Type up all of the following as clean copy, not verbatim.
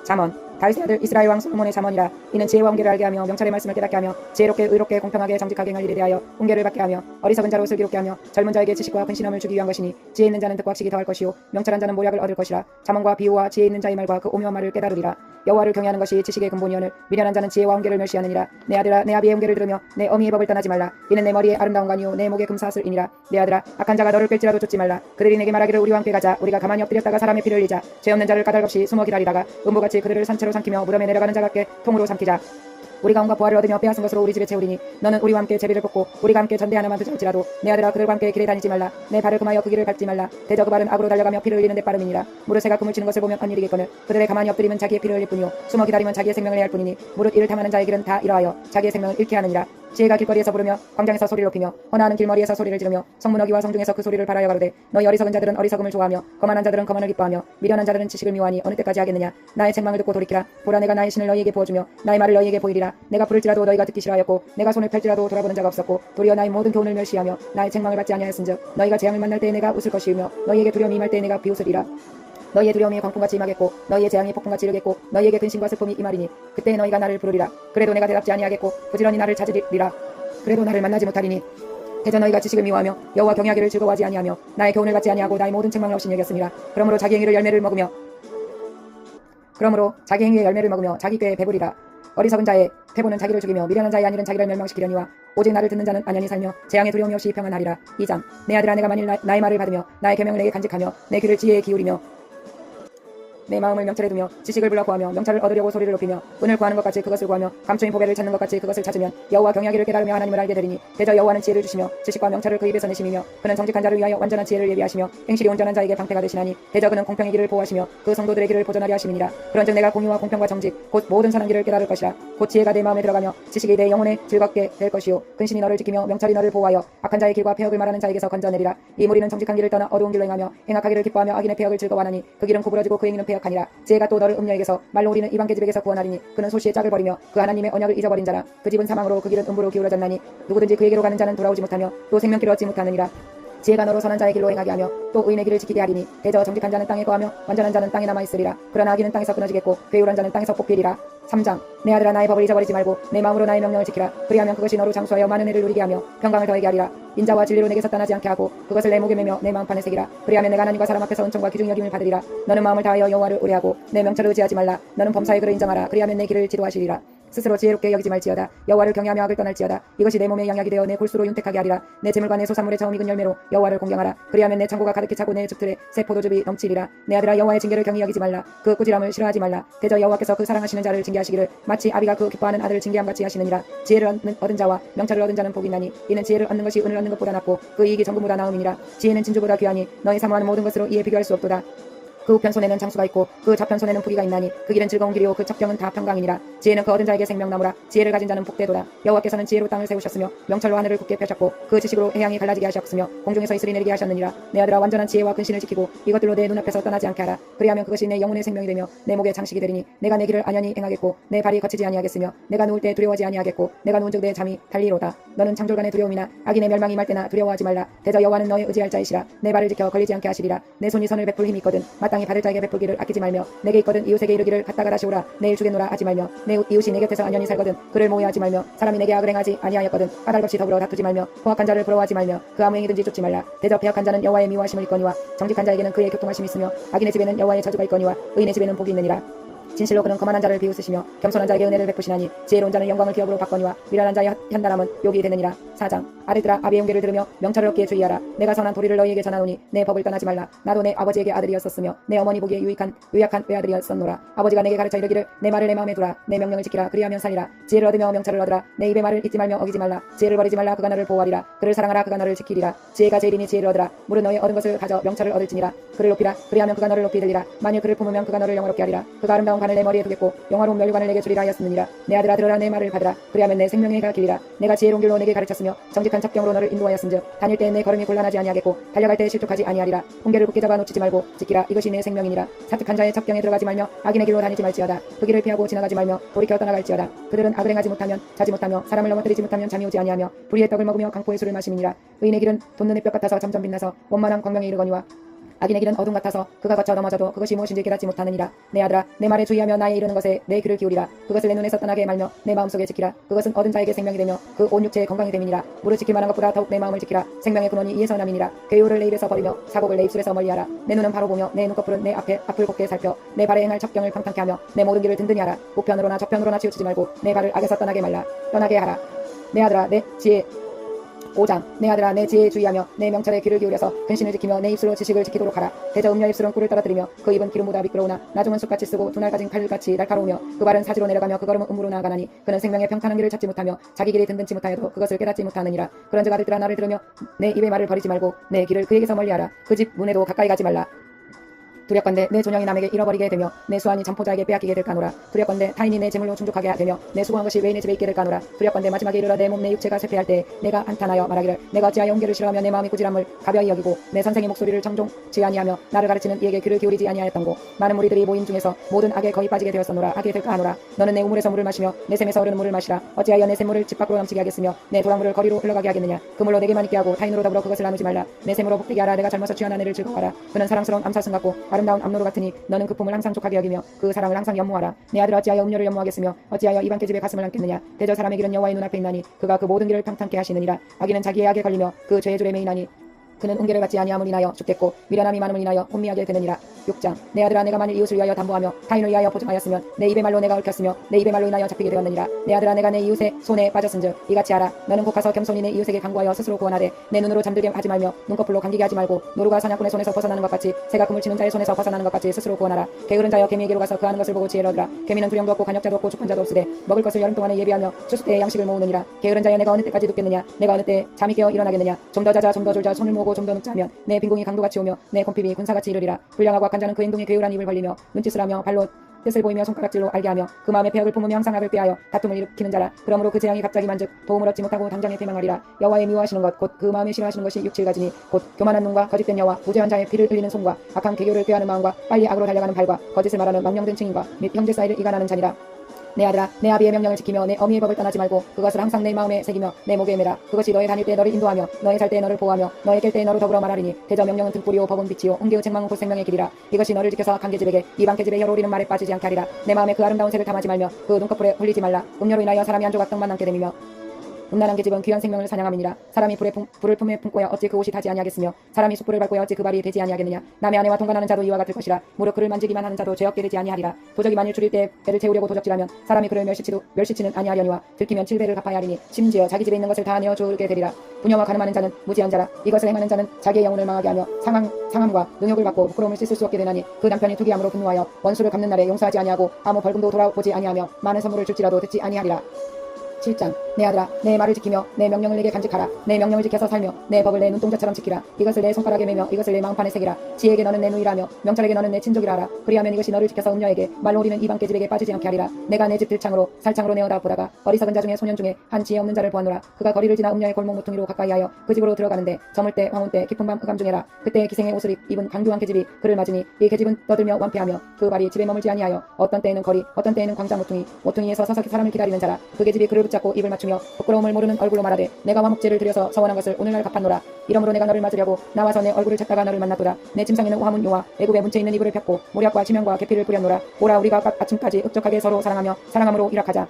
잠언. 다윗의 아들 이스라엘 왕 솔로몬의 잠언이라. 이는 지혜와 훈계를 알게 하며 명철의 말씀을 깨닫게 하며 지혜롭게 의롭게 공평하게 정직하게 행할 일에 대하여 훈계를 받게 하며 어리석은 자로 슬기롭게 하며 젊은 자에게 지식과 근신함을 주기 위한 것이니 지혜 있는 자는 득과 학식이 더할 것이요 명철한 자는 모략을 얻을 것이라. 잠언과 비유와 지혜 있는 자의 말과 그 오묘한 말을 깨달으리라. 여호와를 경외하는 것이 지식의 근본이오늘 미련한 자는 지혜와 훈계를 멸시하느니라. 내 아들아 내 아비의 훈계를 들으며 내 어미의 법을 떠나지 말라. 이는 내 머리에 아름다운 관이요 내 목에 금사슬이니라. 내 아들아 악한 자가 너를 꿰지라도 쫓지 말라. 그들이 내게 말하기를 우리와 함께 가자. 우리가 가만히 엎드렸다가 사람의 피를 흘리자. 죄 없는 자를 까닭없이 숨어 기다리다가 음부같이 그들을 산채로 삼키며 무덤에 내려가는 자 같게 통으로 삼키자. 우리가 온갖 보화를 얻으며 빼앗은 것으로 우리 집에 채우리니 너는 우리와 함께 제비를 뽑고 우리가 함께 전대 하나만 두자할지라도 내 아들아 그들과 함께 길에 다니지 말라. 내 발을 금하여 그 길을 밟지 말라. 대저 그 발은 악으로 달려가며 피를 흘리는 데 빠름이니라. 무릇 새가 그물 치는 것을 보면 헛일이겠거늘 그들의 가만히 엎드리면 자기의 피를 흘릴 뿐이요 숨어 기다리면 자기의 생명을 해할 뿐이니 무릇 이를 탐하는 자의 길은 다 이러하여 자기의 생명을 잃게 하느니라. 지혜가 길거리에서 부르며 광장에서 소리를 높이며 헌화하는 길머리에서 소리를 지르며 성문 어기와 성중에서 그 소리를 바라여 가로되 너희 어리석은 자들은 어리석음을 좋아하며 거만한 자들은 거만을 기뻐하며 미련한 자들은 지식을 미워하니 어느 때까지 하겠느냐. 나의 책망을 듣고 돌이키라. 보라 내가 나의 신을 너희에게 부어주며 나의 말을 너희에게 보이리라. 내가 부를지라도 너희가 듣기 싫어하였고 내가 손을 펼지라도 돌아보는 자가 없었고 도리어 나의 모든 교훈을 멸시하며 나의 책망을 받지 아니하였은즉 너희가 재앙을 만날 때에 내가 웃을 것이며 너희에게 두려움이 임할 때에 내가 비웃으리라. 너희의 두려움이 광풍같이 임하겠고 너희의 재앙이 폭풍같이 이르겠고 너희에게 근심과 슬픔이 임하리니 그때 너희가 나를 부르리라. 그래도 내가 대답지 아니하겠고 부지런히 나를 찾으리라. 그래도 나를 만나지 못하리니 대저 너희가 지식을 미워하며 여호와 경외하기를 즐거워하지 아니하며 나의 교훈을 받지 아니하고 나의 모든 책망을 없이 여겼으니라. 그러므로 자기 행위의 열매를 먹으며 자기 꾀에 배부리라. 어리석은 자의 패고는 자기를 죽이며 미련한 자의 안일은 자기를 멸망시키려니와 오직 나를 듣는 자는 안연히 살며 재앙의 두려움이 없이 평안하리라. 2장. 내 아들아 내가 만일 나의 말을 받으며 나의 계명을 내게 간직하며 내 귀를 지혜에 기울이며 내 마음을 명철에 두며 지식을 불러 구하며 명철을 얻으려고 소리를 높이며 은을 구하는 것 같이 그것을 구하며 감추인 보배를 찾는 것 같이 그것을 찾으면 여호와 경외하기를 깨달으며 하나님을 알게 되리니 대저 여호와는 지혜를 주시며 지식과 명철을 그 입에서 내심이며 그는 정직한 자를 위하여 완전한 지혜를 예비하시며 행실이 온전한 자에게 방패가 되시나니 대저 그는 공평의 길을 보호하시며 그 성도들의 길을 보존하려 하심이니라. 그런즉 내가 공의와 공평과 정직 곧 모든 선한 길을 깨달을 것이라. 곧 지혜가 내 마음에 들어가며 지식이 내 영혼에 즐겁게 될 것이요 근신이 너를 지키며 명철이 너를 보호하여 악한 자의 길과 폐역을 말하는 자에게서 건져내리라. 이 무리는 정직한 길을 떠나 어두운 길로 행하며 행악하기를 기뻐하며 악인의 폐역을 즐거워하나니 그 길은 구부러지고 그 행위는 폐역하니라. 지혜가 또 너를 음녀에게서 말로 우리는 이방 계집에게서 구원하리니 그는 소시의 짝을 버리며 그 하나님의 언약을 잊어버린 자라. 그 집은 사망으로 그 길은 음부로 기울어졌나니 누구든지 그에게로 가는 자는 돌아오지 못하며 또 생명길을 얻지 못하느니라. 지혜가 너로 선한 자의 길로 행하게 하며 또 의인의 길을 지키게 하리니 대저 정직한 자는 땅에 거하며 완전한 자는 땅에 남아있으리라. 그러나 악인은 땅에서 끊어지겠고 괴울한 자는 땅에서 뽑히리라. 3장. 내 아들아 나의 법을 잊어버리지 말고 내 마음으로 나의 명령을 지키라. 그리하면 그것이 너로 장수하여 많은 애를 누리게 하며 평강을 더하게 하리라. 인자와 진리로 내게서 떠나지 않게 하고 그것을 내 목에 매며 내 마음판에 새기라. 그리하면 내가 하나님과 사람 앞에서 은총과 귀중 여김을 받으리라. 너는 마음을 다하여 여호와를 의뢰하고 내 명철을 의지하지 말라. 너는 범사의 그를 인정하라. 그리하면 내 길을 지도하시리라. 스스로 지혜롭게 여기지 말지어다. 여호와를 경외하며 악을 떠날지어다. 이것이 내 몸의 양약이 되어 내 골수로 윤택하게 하리라. 내 재물과 내 소산물의 처음 익은 열매로 여호와를 공경하라. 그리하면 내 창고가 가득히 차고 내 즙틀에 새 포도즙이 넘치리라. 내 아들아 여호와의 징계를 경히 여기지 말라. 그 꾸지람을 싫어하지 말라. 대저 여호와께서 그 사랑하시는 자를 징계하시기를 마치 아비가 그 기뻐하는 아들을 징계함같이 하시느니라. 지혜를 얻은 자와 명철을 얻은 자는 복이 있나니 이는 지혜를 얻는 것이 은을 얻는 것보다 낫고 그 이익이 정금보다 나음이니라. 지혜는 진주보다 귀하니 너희 사모하는 모든 것으로 이에 비교할 수 없도다. 그 우편손에는 장수가 있고 그 좌편손에는 부귀가 있나니 그 길은 즐거운 길이요 그 첩경은 다 평강이니라. 지혜는 그 얻은 자에게 생명나무라. 지혜를 가진 자는 복되도다. 여호와께서는 지혜로 땅을 세우셨으며 명철로 하늘을 굳게 펴셨고 그 지식으로 해양이 갈라지게 하셨으며 공중에서 이슬이 내리게 하셨느니라. 내 아들아 완전한 지혜와 근신을 지키고 이것들로 내 눈앞에서 떠나지 않게 하라. 그리하면 그것이 내 영혼의 생명이 되며 내 목의 장식이 되리니 내가 내 길을 안연히 행하겠고 내 발이 거치지 아니하겠으며 내가 누울 때 두려워하지 아니하겠고 내가 누운즉 내 잠이 달리로다. 너는 창졸간의 두려움이나 악인의 멸망이 임할 때나 두려워하지 말라. 대저 여호와는 너의 의지할 자이시라. 내 발을 지켜 걸리지 않게 하시리라. 내 손이 선을 베풀 힘이 있거든 마땅히 받을 자에게 베풀기를 아끼지 말며 내게 있거든 이웃에게 이르기를 갖다가 다시 오라. 내일 주겠노라 하지 말며 내 이웃이 내 곁에서 안연히 살거든 그를 모해하지 말며 사람이 내게 악을 행하지 아니하였거든 까닭없이 더불어 다투지 말며 포악한 자를 부러워하지 말며 그 아무 행위든지 쫓지 말라. 대저 배역한 자는 여호와의 미워하심을 있거니와 정직한 자에게는 그의 교통하심이 있으며 악인의 집에는 여호와의 저주가 있거니와 의인의 집에는 복이 있느니라. 진실로 그는 거만한 자를 비웃으시며 겸손한 자에게 은혜를 베푸시나니 지혜로운 자는 영광을 기업으로 받거니와 미련한 자의 현달함은 욕이 되느니라. 4장. 아들들아 아비의 훈계를 들으며 명철을 얻기에 주의하라. 내가 선한 도리를 너희에게 전하노니 내 법을 떠나지 말라. 나도 내 아버지에게 아들이었었으며 내 어머니 보기에 유약한 외아들이었었노라. 아버지가 내게 가르쳐 이르기를 내 말을 내 마음에 두라. 내 명령을 지키라. 그리하면 살리라. 지혜를 얻으며 명철을 얻으라. 내 입의 말을 잊지 말며 어기지 말라. 지혜를 버리지 말라. 그가 너를 보호하리라. 그를 사랑하라. 그가 너를 지키리라. 지혜가 제일이니 지혜를 얻으라. 무릇 너희 얻은 것을 가져 명철을 얻을지니라. 그를 높이라. 그리하면 그가 너를 높이 들리라. 만일 그를 품으면 그가 너를 영화롭게 하리라. 그가 아름다운 관을 내 머리에 두겠고 영화로운 면류관을 내게 주리라 하였느니라. 내 아들아 들으라. 내 말을 받으라. 그리하면 내 생명의 길이라. 내가 지혜로운 길로 내게 가르쳤으며 정직한 첩경으로 너를 인도하였은즉 다닐 때에 내 걸음이 곤란하지 아니하겠고 달려갈 때에 실족하지 아니하리라. 훈계를 굳게 잡아 놓치지 말고 지키라. 이것이 내 생명이니라. 사특한 자의 첩경에 들어가지 말며 악인의 길로 다니지 말지어다. 그 길을 피하고 지나가지 말며 돌이켜 떠나갈지어다. 그들은 악을 행하지 못하면 자지 못하며 사람을 넘어뜨리지 못하면 잠이 오지 아니하며 불의의 떡을 먹으며 강포의 술을 마심이니라. 의인의 길은 돋는 햇볕 같아서 점점 빛나서 원만한 광명에 이르거니와 악인의 길은 어둠 같아서 그가 거쳐 넘어져도 그것이 무엇인지 깨닫지 못하느니라. 내 아들아, 내 말에 주의하며 나의 이르는 것에 내 귀를 기울이라. 그것을 내 눈에서 떠나게 말며 내 마음속에 지키라. 그것은 얻은 자에게 생명이 되며 그 온 육체의 건강이 됨이니라. 무릇 지킬 만한 것보다 더욱 내 마음을 지키라. 생명의 근원이 이에서 남이니라. 괴유를 내 입에서 버리며 사곡을 내 입술에서 멀리하라. 내 눈은 바로 보며 내 눈꺼풀은 내 앞을 곱게 살펴 내 발에 행할 첩경을 평탄케 하며 내 모든 길을 든든히 하라. 우편으로나 저편으로나 치우치지 말고 내 발을 악에서 떠나게 하라. 내 아들아, 내 지혜 5장. 내 아들아, 내 지혜에 주의하며 내 명철에 귀를 기울여서 근신을 지키며 내 입술로 지식을 지키도록 하라. 대저 음녀 입술은 꿀을 떨어뜨리며 그 입은 기름보다 미끄러우나 나중은 숯같이 쓰고 두 날 가진 칼같이 날카로우며 그 발은 사지로 내려가며 그 걸음은 음으로 나아가나니 그는 생명의 평탄한 길을 찾지 못하며 자기 길이 든든치 못하여도 그것을 깨닫지 못하느니라. 그런즉 아들들아, 나를 들으며 내 입의 말을 버리지 말고 내 길을 그에게서 멀리하라. 그 집 문에도 가까이 가지 말라. 두렵건대 내 존영이 남에게 잃어버리게 되며 내 수완이 잠포자에게 빼앗기게 될까노라. 두렵건대 타인이 내 재물로 충족하게 되며 내 수고한 것이 외인의 집에 있게 될까노라. 두렵건대 마지막에 이르러 내 몸 내 육체가 쇠퇴할 때에 내가 한탄하여 말하기를 내가 어찌하여 옹교를 싫어하며 내 마음이 꾸지람을 가벼이 여기고 내 선생의 목소리를 정종치 아니하며 나를 가르치는 이에게 귀를 기울이지 아니하였던고. 많은 무리들이 모임 중에서 모든 악에 거의 빠지게 되었었노라. 악에 될까 하노라. 너는 내 우물에서 물을 마시며 내 샘에서 흐르는 물을 마시라. 어찌하여 내 샘물을 집 밖으로 넘치게 하겠으며 내 도랑물을 거리로 흘러가게 하겠느냐. 그 물로 내게만 있게 하고 타인으로 더불어 그것을 나누지 말라. 내 샘으로 복되게 하라. 내가 젊어서 취한 아내를 즐거워하라. 그는 사랑스러운 암사슴 같고 아름다운 암노루 같으니 너는 그 품을 항상 족하게 여기며 그 사랑을 항상 연모하라. 내 아들 어찌하여 음료를 연모하겠으며 어찌하여 이방 계집에 가슴을 안겠느냐. 대저 사람의 길은 여호와의 눈앞에 있나니 그가 그 모든 길을 평탄케 하시느니라. 악인은 자기의 악에 걸리며 그 죄의 줄에 매이나니 그는 웅계를 받지 아니함을 인하여 죽겠고 미련함이 많음을 인하여 혼미하게 되느니라. 6장. 내 아들아, 내가 만일 이웃을 위하여 담보하며 타인을 위하여 보증하였으면 내 입의 말로 내가 얽혔으며 내 입의 말로 인하여 잡히게 되었느니라. 내 아들아, 내가 내 이웃의 손에 빠졌은즉 이같이 하라. 너는 곧 가서 겸손히 내 이웃에게 간구하여 스스로 구원하되 내 눈으로 잠들게 하지 말며 눈꺼풀로 감기게 하지 말고 노루가 사냥꾼의 손에서 벗어나는 것 같이 새가 금을 치는 자의 손에서 벗어나는 것 같이 스스로 구원하라. 게으른 자여 개미에게로 가서 그 하는 것을 보고 지혜를 얻으라. 개미는 두령도 없고 간역자도 없고 주권자도 없으되 먹을 것을 여름 동안에 예비하며 추수 때에 양식을 모으느니라. 게으른 자여, 내가 어느 때까지 눕겠느냐. 내가 어느 때 잠이 깨어 일어나겠느냐. 좀 더 자자, 좀 더 졸자, 손을 모으고 좀 더 눕자 하면 내 빈궁이 강도같이 오며 내 곰핍이 군사같이 이르리라. 불량하고 악한 자는 그 행동에 괴울한 입을 벌리며 눈짓을 발로 뜻을 보이며 손가락질로 알게 하며 그 마음에 폐역을 품으며 항상 악을 꾀하여 다툼을 일으키는 자라. 그러므로 그 재앙이 갑자기 만즉 도움을 얻지 못하고 당장에 패망하리라. 여호와의 미워하시는 것 곧 그 마음에 싫어하시는 것이 육칠가지니 곧 교만한 눈과 거짓된 여와 무죄한 자의 피를 흘리는 손과 악한 계교를 꾀하는 마음과 빨리 악으로 달려가는 발과 거짓을 말하는 망령된 증인과 및 형제 사이를 이간하는 자니라. 내 아들아, 내 아비의 명령을 지키며 내 어미의 법을 떠나지 말고 그것을 항상 내 마음에 새기며 내 목에 매라. 그것이 너의 다닐 때 너를 인도하며 너의 살 때 너를 보호하며 너의 깰 때 너를 더불어 말하리니 대저 명령은 등불이요 법은 빛이요 옹계의 책망은 곧 생명의 길이라. 이것이 너를 지켜서 악한 계집에게 이방 계집의 혀로리는 말에 빠지지 않게 하리라. 내 마음에 그 아름다운 색을 탐하지 말며 그 눈꺼풀에 홀리지 말라. 음료로 인하여 사람이 한 조각 떡만 남게 됨이며 음란한 계집은 귀한 생명을 사냥함이니라. 사람이 불을 품에 품고야 어찌 그 옷이 타지 아니하겠으며 사람이 숯불을 밟고야 어찌 그 발이 되지 아니하겠느냐. 남의 아내와 동반하는 자도 이와 같을 것이라. 무릇 그를 만지기만 하는 자도 죄 없게 되지 아니하리라. 도적이 만일 줄일 때 배를 채우려고 도적질하면 사람이 그를 멸시치는 아니하려니와 들키면 7배를 갚아야 하리니 심지어 자기 집에 있는 것을 다 내어 주게 되리라. 분여와 가늠하는 자는 무지한 자라. 이것을 행하는 자는 자기의 영혼을 망하게 하며 상함과 능욕을 받고 부끄러움을 씻을 수 없게 되나니 그 남편이 투기함으로 분노하여 원수를 갚는 날에 용서하지 아니하고 아무 벌금도 돌아보지 아니하며 많은 선물을 줄지라도 듣지 아니하리라. 7장. 내 아들아, 내 말을 지키며 내 명령을 내게 간직하라. 내 명령을 지켜서 살며 내 법을 내 눈동자처럼 지키라. 이것을 내 손가락에 매며 이것을 내 마음판에 새기라. 지혜에게 너는 내 누이라며 명철에게 너는 내 친족이라 하라. 그리하면 이것이 너를 지켜서 음녀에게 말로 우리는 이방 계집에게 빠지지 않게 하리라. 내가 내 집 들창으로 살창으로 내어다 보다가 어리석은 자 중에 소년 중에 한 지혜 없는 자를 보았노라. 그가 거리를 지나 음녀의 골목 모퉁이로 가까이하여 그 집으로 들어가는데 저물 때 황혼 때 깊은 밤 흑암 중에라. 그때 기생의 옷을 입은 강교한 계집이 그를 맞으니 이 계집은 떠들며 완패하며 그 발이 집에 머물지 아니하여 어떤 때에는 거리 어떤 때에는 광장 모퉁이에서 서서 사람을 기다리는 자라. 그 계집이 그를 붙잡고 입을 맞추며 부끄러움을 모르는 얼굴로 말하되 내가 화목제를 드려서 서원한 것을 오늘날 갚았노라. 이러므로 내가 너를 맞으려고 나와서 내 얼굴을 찾다가 너를 만났도다. 내 침상에는 화문 요와 애굽의 문체 있는 이불을 폈고 모략과 치명과 계피를 뿌렸노라. 오라, 우리가 아침까지 흡족하게 서로 사랑함으로 일학하자.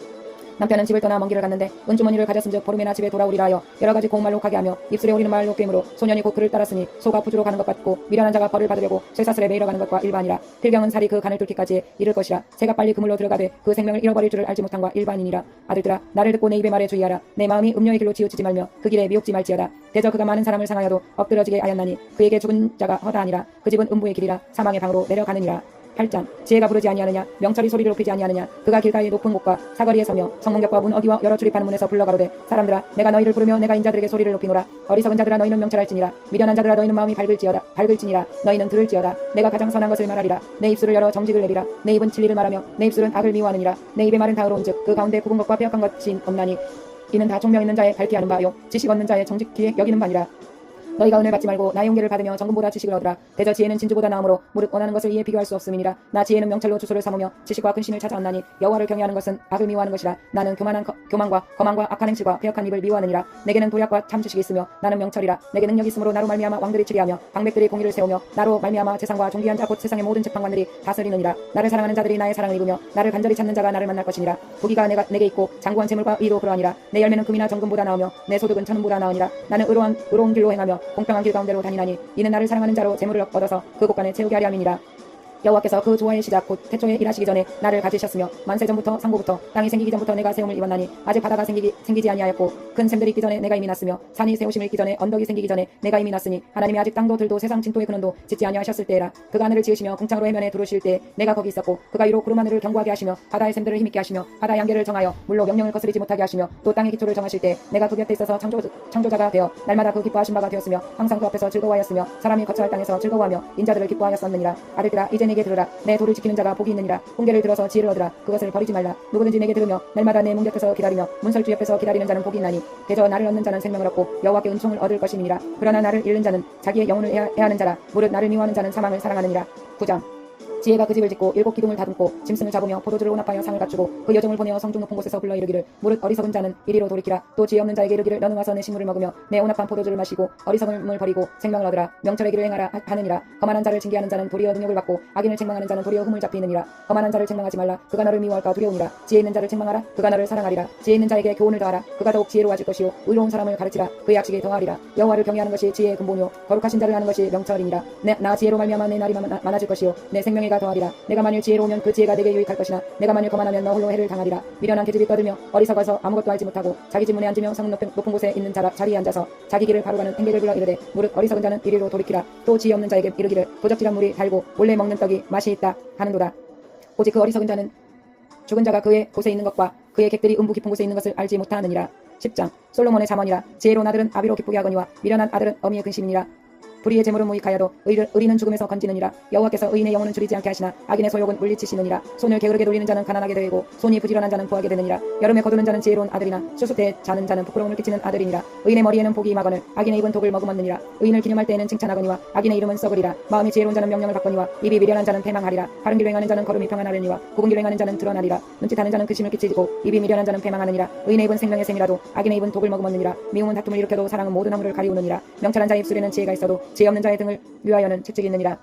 남편은 집을 떠나 먼 길을 갔는데 은주머니를 가졌은즉 보름에나 집에 돌아오리라 하여 여러가지 고운말로 가게 하며 입술에 오리는 말로 꿰므로 소년이 곧 그를 따랐으니 소가 부주로 가는 것 같고 미련한 자가 벌을 받으려고 쇠사슬에 매이러 가는 것과 일반이라. 필경은 살이 그 간을 뚫기까지 이를 것이라. 새가 빨리 그물로 들어가되 그 생명을 잃어버릴 줄을 알지 못한과 일반이니라. 아들들아, 나를 듣고 내 입의 말에 주의하라. 내 마음이 음녀의 길로 치우치지 말며 그 길에 미혹지 말지어다. 대저 그가 많은 사람을 상하여도 엎드러지게 하였나니 그에게 죽은 자가 허다하니라. 그 집은 음부의 길이라. 사망의 방으로 내려가느니라. 8장. 지혜가 부르지 아니하느냐. 명철이 소리를 높이지 아니하느냐. 그가 길가의 높은 곳과 사거리에 서며 성문곁과 문 어귀와 여러 출입하는 문에서 불러가로되 사람들아, 내가 너희를 부르며 내가 인자들에게 소리를 높이노라. 어리석은 자들아, 너희는 명철할지니라. 미련한 자들아, 너희는 마음이 밝을지니라. 너희는 들을지어다. 내가 가장 선한 것을 말하리라. 내 입술을 열어 정직을 내리라. 내 입은 진리를 말하며 내 입술은 악을 미워하느니라. 내 입의 말은 다의로운즉 그 가운데 굽은 것과 폐역한 것이 없나니 이는 다 총명 있는 자의 밝게 하는 바요 지식 얻는 자의 정직히 여기는 바니라. 너희가 은을 받지 말고 나의 용계를 받으며 정금보다 지식을 얻으라. 대저 지혜는 진주보다 나음으로 무릇 원하는 것을 이에 비교할 수 없음이니라. 나 지혜는 명철로 주소를 삼으며 지식과 근신을 찾아왔나니 여호와를 경외하는 것은 악을 미워하는 것이라. 나는 교만과 거만과 악한 행실과 배역한 입을 미워하느니라. 내게는 도략과 참 지식이 있으며 나는 명철이라. 내게 능력이 있으므로 나로 말미암아 왕들이 치리하며 방백들이 공의를 세우며 나로 말미암아 재상과 존귀한 자 곧 세상의 모든 재판관들이 다스리느니라. 나를 사랑하는 자들이 나의 사랑을 입으며 나를 간절히 찾는 자가 나를 만날 것이니라. 부귀가 내게 있고 장구한 재물과 의로 그러하니라. 내 열매는 금이나 정금보다 나으며 내 소득은 천은보다 나으니라. 나는 의로운 길로 행하며 공평한 길 가운데로 다니나니 이는 나를 사랑하는 자로 재물을 얻어서 그 곳간에 채우게 하려 함이니라. 여호와께서 그 조화의 시작 곧 태초에 일하시기 전에 나를 가지셨으며 만세 전부터 상고부터 땅이 생기기 전부터 내가 세움을 입었나니 아직 바다가 생기지 아니하였고 큰 샘들이 있기 전에 내가 이미 났으며 산이 세우심을 있기 전에 언덕이 생기기 전에 내가 이미 났으니 하나님이 아직 땅도 들도 세상 진토의 근원도 짓지 아니하셨을 때라. 그가 하늘을 지으시며 궁창으로 해면에 두르실 때 내가 거기 있었고 그가 위로 구름 하늘을 견고하게 하시며 바다의 샘들을 힘있게 하시며 바다의 안개를 정하여 물로 명령을 거스리지 못하게 하시며 또 땅의 기초를 정하실 때 내가 그 곁에 있어서 창조자가 되어 날마다 그 기뻐하신 바가 되었으며 항상 그 앞에서 즐거워하였으며 사람이 거처할 땅에서 즐거워하며 인자들을 기뻐하였었느니라. 아들들아 이제 내게 들으라. 내 도를 지키는 자가 복이 있느니라. 훈계를 들어서 지혜를 얻으라. 그것을 버리지 말라. 누구든지 내게 들으며 날마다 내 문 곁에서 기다리며 문설주 옆에서 기다리는 자는 복이 있나니 대저 나를 얻는 자는 생명을 얻고 여호와께 은총을 얻을 것임이니라. 그러나 나를 잃는 자는 자기의 영혼을 해하는 자라. 무릇 나를 미워하는 자는 사망을 사랑하느니라. 9장 지혜가 그 집을 짓고 7 기둥을 다듬고 짐승을 잡으며 포도주를 혼합하여 상을 갖추고 그 여종을 보내어 성중 높은 곳에서 불러 이르기를 무릇 어리석은 자는 이리로 돌이키라. 또 지혜 없는 자에게 이르기를 너는 와서 내 식물을 먹으며 내 혼합한 포도주를 마시고 어리석음을 버리고 생명을 얻으라. 명철의 길을 행하라 하느니라. 거만한 자를 징계하는 자는 도리어 능력을 받고 악인을 책망하는 자는 도리어 흠을 잡히느니라. 거만한 자를 책망하지 말라. 그가 너를 미워할까 두려우니라. 지혜 있는 자를 책망하라. 그가 너를 사랑하리라. 지혜 있는 자에게 교훈을 더하라. 그가 더욱 지혜로워질 것이요 의로운 사람을 가르치라. 그의 악식이 더하리라. 여호와를 경외하는 것이 지혜의 근본이요 거룩하신 자를 하는 것이 명철이니라. 나 지혜로 말미암아 내 날이 많아질 것이요 내 생명의가 더하리라. 내가 만일 지혜로우면 그 지혜가 내게 유익할 것이나 내가 만일 거만하면 너 홀로 해를 당하리라. 미련한 계집이 떠들며 어리석어서 아무것도 알지 못하고 자기 집 문에 앉으며 성 높은 곳에 있는 자리에 앉아서 자기 길을 바로 가는 행객을 불러 이르되 무릇 어리석은 자는 이리로 돌이키라. 또 지혜 없는 자에게 이르기를 도적질한 물이 달고 몰래 먹는 떡이 맛이 있다 하는도다. 오직 그 어리석은 자는 죽은 자가 그의 곳에 있는 것과 그의 객들이 음부 깊은 곳에 있는 것을 알지 못하느니라. 10장 솔로몬의 잠언이라. 지혜로운 아들은 아비로 기쁘게 하거니와 미련한 아들은 어미의 근심이니라. 불의의 재물은 무익하여도 의리는 죽음에서 건지느니라. 여호와께서 의인의 영혼은 줄이지 않게 하시나 악인의 소욕은 물리치시느니라. 손을 게으르게 돌리는 자는 가난하게 되고 손이 부지런한 자는 부하게 되느니라. 여름에 거두는 자는 지혜로운 아들이나 수수때에 자는 자는 부끄러움을 끼치는 아들이니라. 의인의 머리에는 복이 임하거늘 악인의 입은 독을 머금었느니라. 의인을 기념할 때에는 칭찬하거니와 악인의 이름은 썩으리라. 마음이 지혜로운 자는 명령을 받거니와 입이 미련한 자는 패망하리라. 바른 길로 행하는 자는 걸음이 평안하려니와 굽은 길로 행하는 자는 드러나리라. 눈짓하는 자는 근심을 끼치고 입이 미련한 자는 패망하느니라. 의인의 입은 생명의 샘이라도 악인의 입은 독을 머금었느니라. 미움은 다툼을 일으켜도 사랑은 모든 허물을 가리우느니라. 명철한 자의 입술에는 지혜가 있어도 지혜 없는 자의 등을 위하여는 채찍이 있느니라.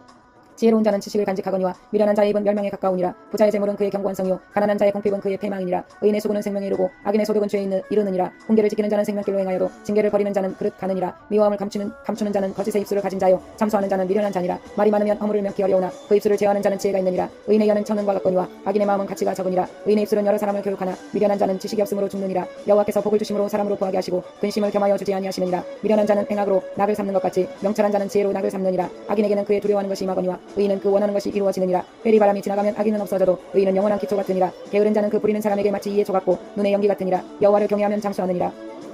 지혜로운 자는 지식을 간직하거니와 미련한 자의 입은 멸망에 가까우니라. 부자의 재물은 그의 경건성이요 가난한 자의 공핍은 그의 패망이니라. 의인의 수고는 생명에 이르고 악인의 소득은 죄에 이르느니라. 훈계를 지키는 자는 생명길로 행하여도 징계를 버리는 자는 그릇 가느니라. 미워함을 감추는 자는 거짓의 입술을 가진 자요 참소하는 자는 미련한 자니라. 말이 많으면 허물을 면키 어려우나 그 입술을 제어하는 자는 지혜가 있느니라. 의인의 혀는 천은과 같거니와 악인의 마음은 가치가 적으니라. 의인의 입술은 여러 사람을 교육하나 미련한 자는 지식이 없으므로 죽느니라. 여호와께서 복을 주심으로 사람으로 부하게 하시고 근심을 겸하여 주지 아니하시느니라. 미련한 자는 행악으로 낙을 삼는 것 같이 명철한 자는 지혜로 낙을 삼느니라. 악인에게는 그의 두려워하는 것이 임하거니와 의인은 그 원하는 것이 이루어지느니라. 회리바람이 지나가면 악인은 없어져도 의인은 영원한 기초 같으니라. 게으른 자는 그 부리는 사람에게 마치 이의 조 같고 눈의 연기 같으니라. 여호와를 경외하면 장수하느니라.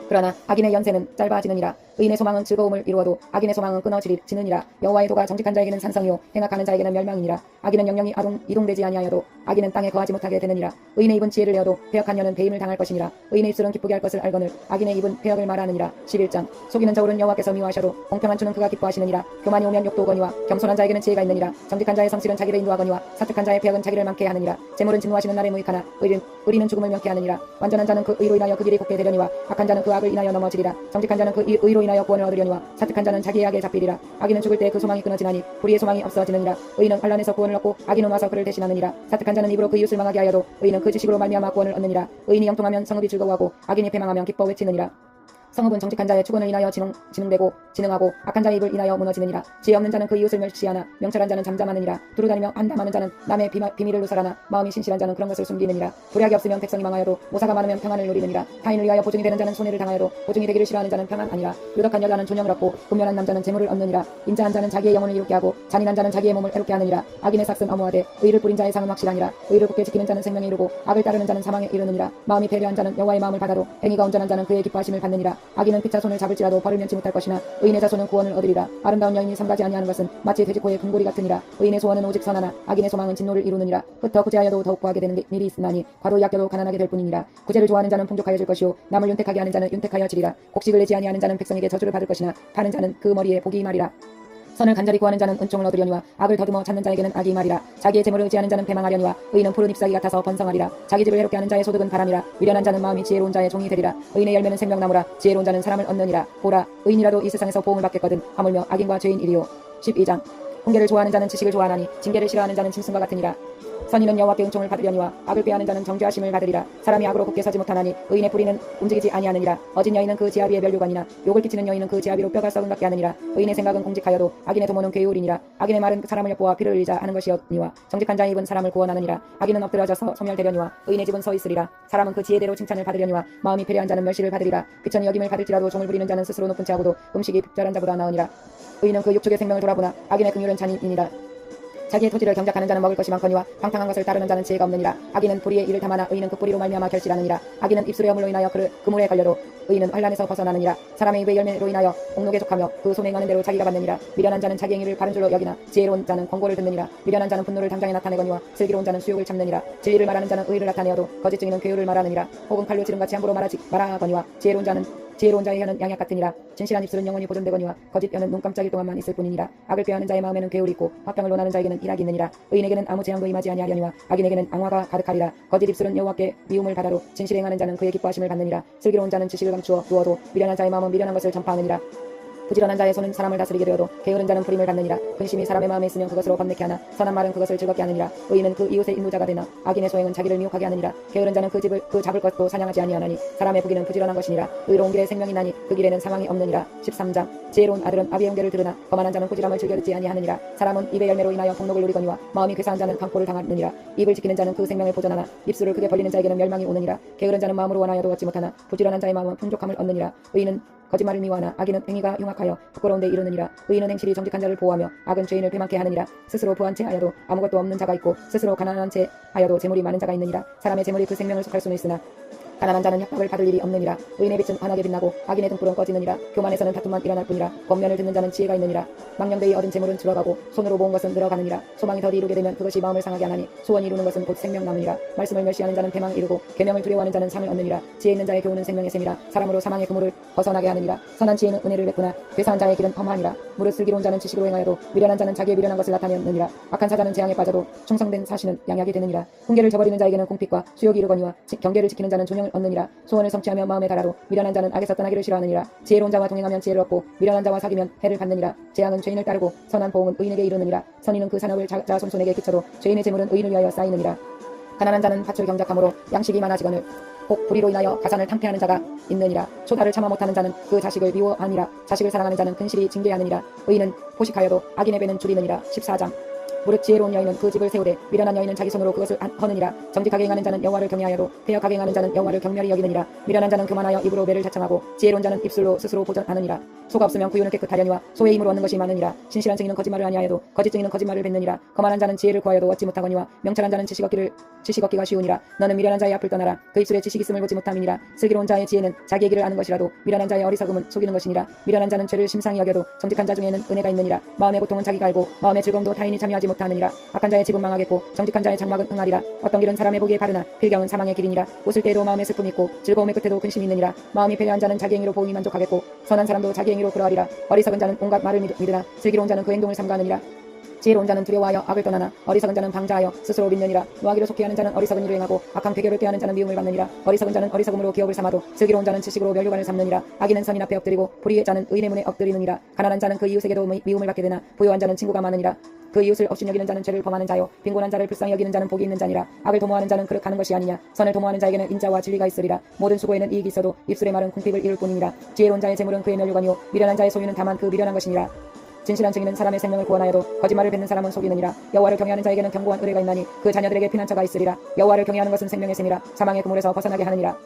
그러나 악인의 연세는 짧아지느니라. 의인의 소망은 즐거움을 이루어도 악인의 소망은 끊어지느니라. 여호와의 도가 정직한 자에게는 산성이요 행악하는 자에게는 멸망이니라. 악인은 영영이 이동되지 아니하여도 악인은 땅에 거하지 못하게 되느니라. 의인의 입은 지혜를 내어도 패역한 여는 배임을 당할 것이니라. 의인의 입술은 기쁘게 할 것을 알거늘 악인의 입은 패역을 말하느니라. 11장 속이는 저울은 여호와께서 미워하셔도 공평한 주는 그가 기뻐하시느니라. 교만이 오면 욕도 오거니와 겸손한 자에게는 지혜가 있느니라. 정직한 자의 성실은 자기를 인도하거니와 사특한 자의 패역은 자기를 많게 하느니라. 재물은 진노하시는 날에 무익하나 의리는 죽음을 명케 하느니라. 완전한 자는 그 의로 인하여 그 길이 곱게 되려니와 악한 자는 그 악을 인하여 넘어지리라. 정직한 자는 그 의로 인하여 구원을 얻으려니와 사특한 자는 자기의 악에 잡히리라. 악인은 죽을 때 그 소망이 끊어지나니 불의의 소망이 없어지느니라. 의인은 환난에서 구원을 얻고 악인은 와서 그를 대신하느니라. 사특한 자는 입으로 그 이웃을 망하게 하여도 의인은 그 지식으로 말미암아 구원을 얻느니라. 의인이 영통하면 성읍이 즐거워하고 악인이 패망하면 기뻐 외치느니라. 성읍은 정직한 자의 축원을 인하여 진흥하고 악한 자의 입을 인하여 무너지느니라. 지혜 없는 자는 그 이웃을 멸시하나 명철한 자는 잠잠하느니라. 두루다니며 한담하는 자는 남의 비밀을 누설하나 마음이 신실한 자는 그런 것을 숨기느니라. 불약이 없으면 백성이 망하여도 모사가 많으면 평안을 누리느니라. 타인을 위하여 보증이 되는 자는 손해를 당하여도 보증이 되기를 싫어하는 자는 평안 아니라. 유덕한 여자는 존영을 얻고 분면한 남자는 재물을 얻느니라. 인자한 자는 자기의 영혼을 이롭게 하고 잔인한 자는 자기의 몸을 애롭게 하느니라. 악인의 삭은 어무하되 의를 뿌린 자의 상은 확실하니라. 의를 굳게 지키는 자는 생명에 이르고 악을 따르는 자는 사망에 이르느니라. 마음이 배려한 자는 여호와의 마음을 받아도 행위가 온전한 자는 그의 기뻐하심을 받느니라. 악인은 피차 손을 잡을지라도 벌을 면치 못할 것이나 의인의 자손은 구원을 얻으리라. 아름다운 여인이 삼가지 아니하는 것은 마치 돼지코의 금고리 같으니라. 의인의 소원은 오직 선하나 악인의 소망은 진노를 이루느니라. 흩어 구제하여도 더욱 구하게 되는 일이 있으나니 과도히 아껴도 가난하게 될 뿐이니라. 구제를 좋아하는 자는 풍족하여질 것이요 남을 윤택하게 하는 자는 윤택하여지리라. 곡식을 내지 아니하는 자는 백성에게 저주를 받을 것이나 파는 자는 그 머리에 복이 말이라. 선을 간절히 구하는 자는 은총을 얻으려니와 악을 더듬어 찾는 자에게는 악이 말이라. 자기의 재물을 의지하는 자는 패망하려니와 의인은 푸른 잎사귀 같아서 번성하리라. 자기 집을 해롭게 하는 자의 소득은 바람이라. 미련한 자는 마음이 지혜로운 자의 종이 되리라. 의인의 열매는 생명나무라. 지혜로운 자는 사람을 얻느니라. 보라, 의인이라도 이 세상에서 보응을 받겠거든 하물며 악인과 죄인이리요. 12장. 훈계를 좋아하는 자는 지식을 좋아하나니 징계를 싫어하는 자는 짐승과 같으니라. 선인은 여호와께 은총을 받으려니와 악을 꾀하는 자는 정죄하심을 받으리라. 사람이 악으로 굳게 서지 못하나니 의인의 뿌리는 움직이지 아니하느니라. 어진 여인은 그 지아비의 멸류관이나 욕을 끼치는 여인은 그 지아비로 뼈가 썩은 같게 하느니라. 의인의 생각은 공직하여도 악인의 도모는 괴우리니라. 악인의 말은 사람을 엿보아 피를 흘리자 하는 것이었니와 정직한 자의 입은 사람을 구원하느니라. 악인은 엎드려져서 소멸되려니와 의인의 집은 서 있으리라. 사람은 그 지혜대로 칭찬을 받으려니와 마음이 배려한 자는 멸시를 받으리라. 귀천히 여김을 받을지라도 종을 부리는 자는 스스로 높은 채하고도 음식이 불절한 자보다 나으니라. 의인은 그 육축의 생명을 돌아보나 악인의 긍휼은 잔인이니라. 자기의 토지를 경작하는 자는 먹을 것이 많거니와 방탕한 것을 따르는 자는 지혜가 없느니라. 악인은 불의의 일을 담아나 의인은 그 뿌리로 말미암아 결실하느니라. 악인은 입술의 허물로 인하여 그 물에 걸려도 의인은 환란에서 벗어나느니라. 사람의 입의 열매로 인하여 옥록에 족하며 그 손에 행하는 대로 자기가 받느니라. 미련한 자는 자기 행위를 바른 줄로 여기나 지혜로운 자는 권고를 듣느니라. 미련한 자는 분노를 당장에 나타내거니와 슬기로운 자는 수욕을 참느니라. 진리를 말하는 자는 의를 나타내어도 거짓 증인은 괴유를 말하느니라. 혹은 칼로 지름같이 함부로 말하거니와 지혜로운 자의 혀는 양약 같으니라. 진실한 입술은 영원히 보존되거니와 거짓 혀는 눈 깜짝일 동안만 있을 뿐이니라. 악을 꾀하는 자의 마음에는 괴울이 있고 화평을 논하는 자에게는 일학이 있느니라. 의인에게는 아무 재앙도 임하지 아니하려니와 악인에게는 앙화가 가득하리라. 거짓 입술은 여호와께 미움을 받아도 진실 행하는 자는 그의 기뻐하심을 받느니라. 슬기로운 자는 지식을 감추어 두어도 미련한 자의 마음은 미련한 것을 전파하느니라. 부지런한 자의 손은 사람을 다스리게 되어도 게으른 자는 불임을 받느니라. 근심이 사람의 마음에 있으면 그것으로 번뇌케 하나 선한 말은 그것을 즐겁게 하느니라. 의인은 그 이웃의 인노자가 되나 악인의 소행은 자기를 미혹하게 하느니라. 게으른 자는 그 잡을 것도 사냥하지 아니하나니 사람의 부귀는 부지런한 것이니라. 의로운 길에 생명이 나니 그 길에는 사망이 없느니라. 13장. 지혜로운 아들은 아비의 훈계를 들으나 거만한 자는 꾸지람을 즐겨 듣지 아니하느니라. 사람은 입의 열매로 인하여 복록을 누리거니와 마음이 괴사한 자는 강포를 당하느니라. 입을 지키는 자는 그 생명을 보존하나 입술을 크게 벌리는 자에게는 멸망이 오느니라. 게으른 자는 마음으로 원하여도 얻지 못하나 부지런한 자의 마음은 풍족함을 얻느니라. 의인은 거짓말을 미워하나 악인은 행위가 흉악하여 부끄러운 데 이르느니라. 의인은 행실이 정직한 자를 보호하며 악은 죄인을 배만케 하느니라. 스스로 부한 채 하여도 아무것도 없는 자가 있고 스스로 가난한 채 하여도 재물이 많은 자가 있느니라. 사람의 재물이 그 생명을 속할 수는 있으나 가난한 자는 협박을 받을 일이 없느니라. 의인의 빛은 환하게 빛나고 악인의 등불은 꺼지느니라. 교만에서는 다툼만 일어날 뿐이라. 권면을 듣는 자는 지혜가 있느니라. 망령되이 얻은 재물은 줄어가고 손으로 모은 것은 늘어가느니라. 소망이 더디 이루게 되면 그것이 마음을 상하게 하나니 소원이 이루는 것은 곧 생명나무니라. 말씀을 멸시하는 자는 패망 이루고 계명을 두려워하는 자는 상을 얻느니라. 지혜 있는 자의 교훈은 생명의 셈이라. 사람으로 사망의 그물을 벗어나게 하느니라. 선한 지혜는 은혜를 베푸나 괴사한 자의 길은 험하니라. 무릇 슬기로운 자는 지식으로 행하여도 미련한 자는 자기의 미련한 것을 나타내느니라. 악한 사자는 재앙에 빠져도 충성된 사신은 양약이 되느니라. 훈계를 저버리는 자에게는 궁핍과 수욕이 이르거니와 경계를 지키는 자는 존영을 얻느니라. 소원을 성취하며 마음에 달아도 미련한 자는 악에서 떠나기를 싫어하느니라. 지혜로운 자와 동행하면 지혜를 얻고 미련한 자와 사귀면 해를 받느니라. 재앙은 죄인을 따르고 선한 보응은 의인에게 이르느니라. 선인은 그 산업을 자손손에게 끼쳐도 죄인의 재물은 의인을 위하여 쌓이느니라. 가난한 자는 밭을 경작함으로 양식이 많아지거늘 혹 불의로 인하여 가산을 탕폐하는 자가 있느니라. 초다를 참아 못하는 자는 그 자식을 미워하니라. 자식을 사랑하는 자는 근실이 징계하느니라. 의인은 포식하여도 악인의 배는 줄이느니라. 14장. 무릇 지혜로운 여인은 그 집을 세우되 미련한 여인은 자기 손으로 그것을 허느니라. 정직하게 행하는 자는 여호와를 경외하여도 패역하게 행하는 자는 여호와를 경멸히 여기느니라. 미련한 자는 교만하여 입으로 매를 자청하고 지혜로운 자는 입술로 스스로 보전하느니라. 소가 없으면 구유는 깨끗하려니와 소의 힘으로 얻는 것이 많으니라. 신실한 증인은 거짓말을 아니하여도 거짓 증인은 거짓말을 뱉느니라. 거만한 자는 지혜를 구하여도 얻지 못하거니와 명철한 자는 지식 얻기가 쉬우니라. 너는 미련한 자의 앞을 떠나라. 그 입술에 지식 있음을 보지 못함이니라. 슬기로운 자의 지혜는 자기의 길을 아는 것이라도 미련한 자의 어리석음은 속이는 것이니라. 미련한 자는 죄를 심상히 여겨도 정직한 자 중에는 은혜가 있느니라. 마음의 고통은 자기가 알고 마음의 즐거움도 타인이 참여하지 못하느니라. 악한 자의 집은 망하겠고 정직한 자의 장막은 응하리라. 어떤 길은 사람의 보기에 바르나 필경은 사망의 길이니라. 웃을 때에도 마음에 슬픔이 있고 즐거움의 끝에도 근심이 있느니라. 마음이 패배한 자는 자기 행위로 보응이 만족하겠고 선한 사람도 자기 행위로 그러하리라. 어리석은 자는 온갖 말을 믿으나 슬기로운 자는 그 행동을 삼가하느니라. 지혜로운 자는 두려워하여 악을 떠나나 어리석은 자는 방자하여 스스로 믿느니라. 노하기를 속히 하는 자는 어리석은 일을 행하고 악한 괴교를 꾀하는 자는 미움을 받느니라. 어리석은 자는 어리석음으로 기업을 삼아도 슬기로운 자는 지식으로 멸류관을 삼느니라. 악인은 선인 앞에 엎드리고 불의의 자는 의인의 문에 엎드리느니라. 가난한 자는 그 이웃에게도 미움을 받게 되나 부유한 자는 친구가 많으니라. 그 이웃을 업신여기는 자는 죄를 범하는 자요 빈곤한 자를 불쌍히 여기는 자는 복이 있는 자니라. 악을 도모하는 자는 그릇하는 것이 아니냐. 선을 도모하는 자에게는 인자와 진리가 있으리라. 모든 수고에는 이익이 있어도 입술의 말은 궁핍을 이룰 뿐이니라. 지혜로운 자의 재물은 그의 멸류관이요 미련한 자의 소유는 다만 그 미련한 것이니라. 진실한 증인은 사람의 생명을 구원하여도 거짓말을 뱉는 사람은 속이느니라. 여호와를 경외하는 자에게는 견고한 의뢰가 있나니 그 자녀들에게 피난처가 있으리라. 여호와를 경외하는 것은 생명의 셈이라. 사망의 그물에서 벗어나게 하느니라.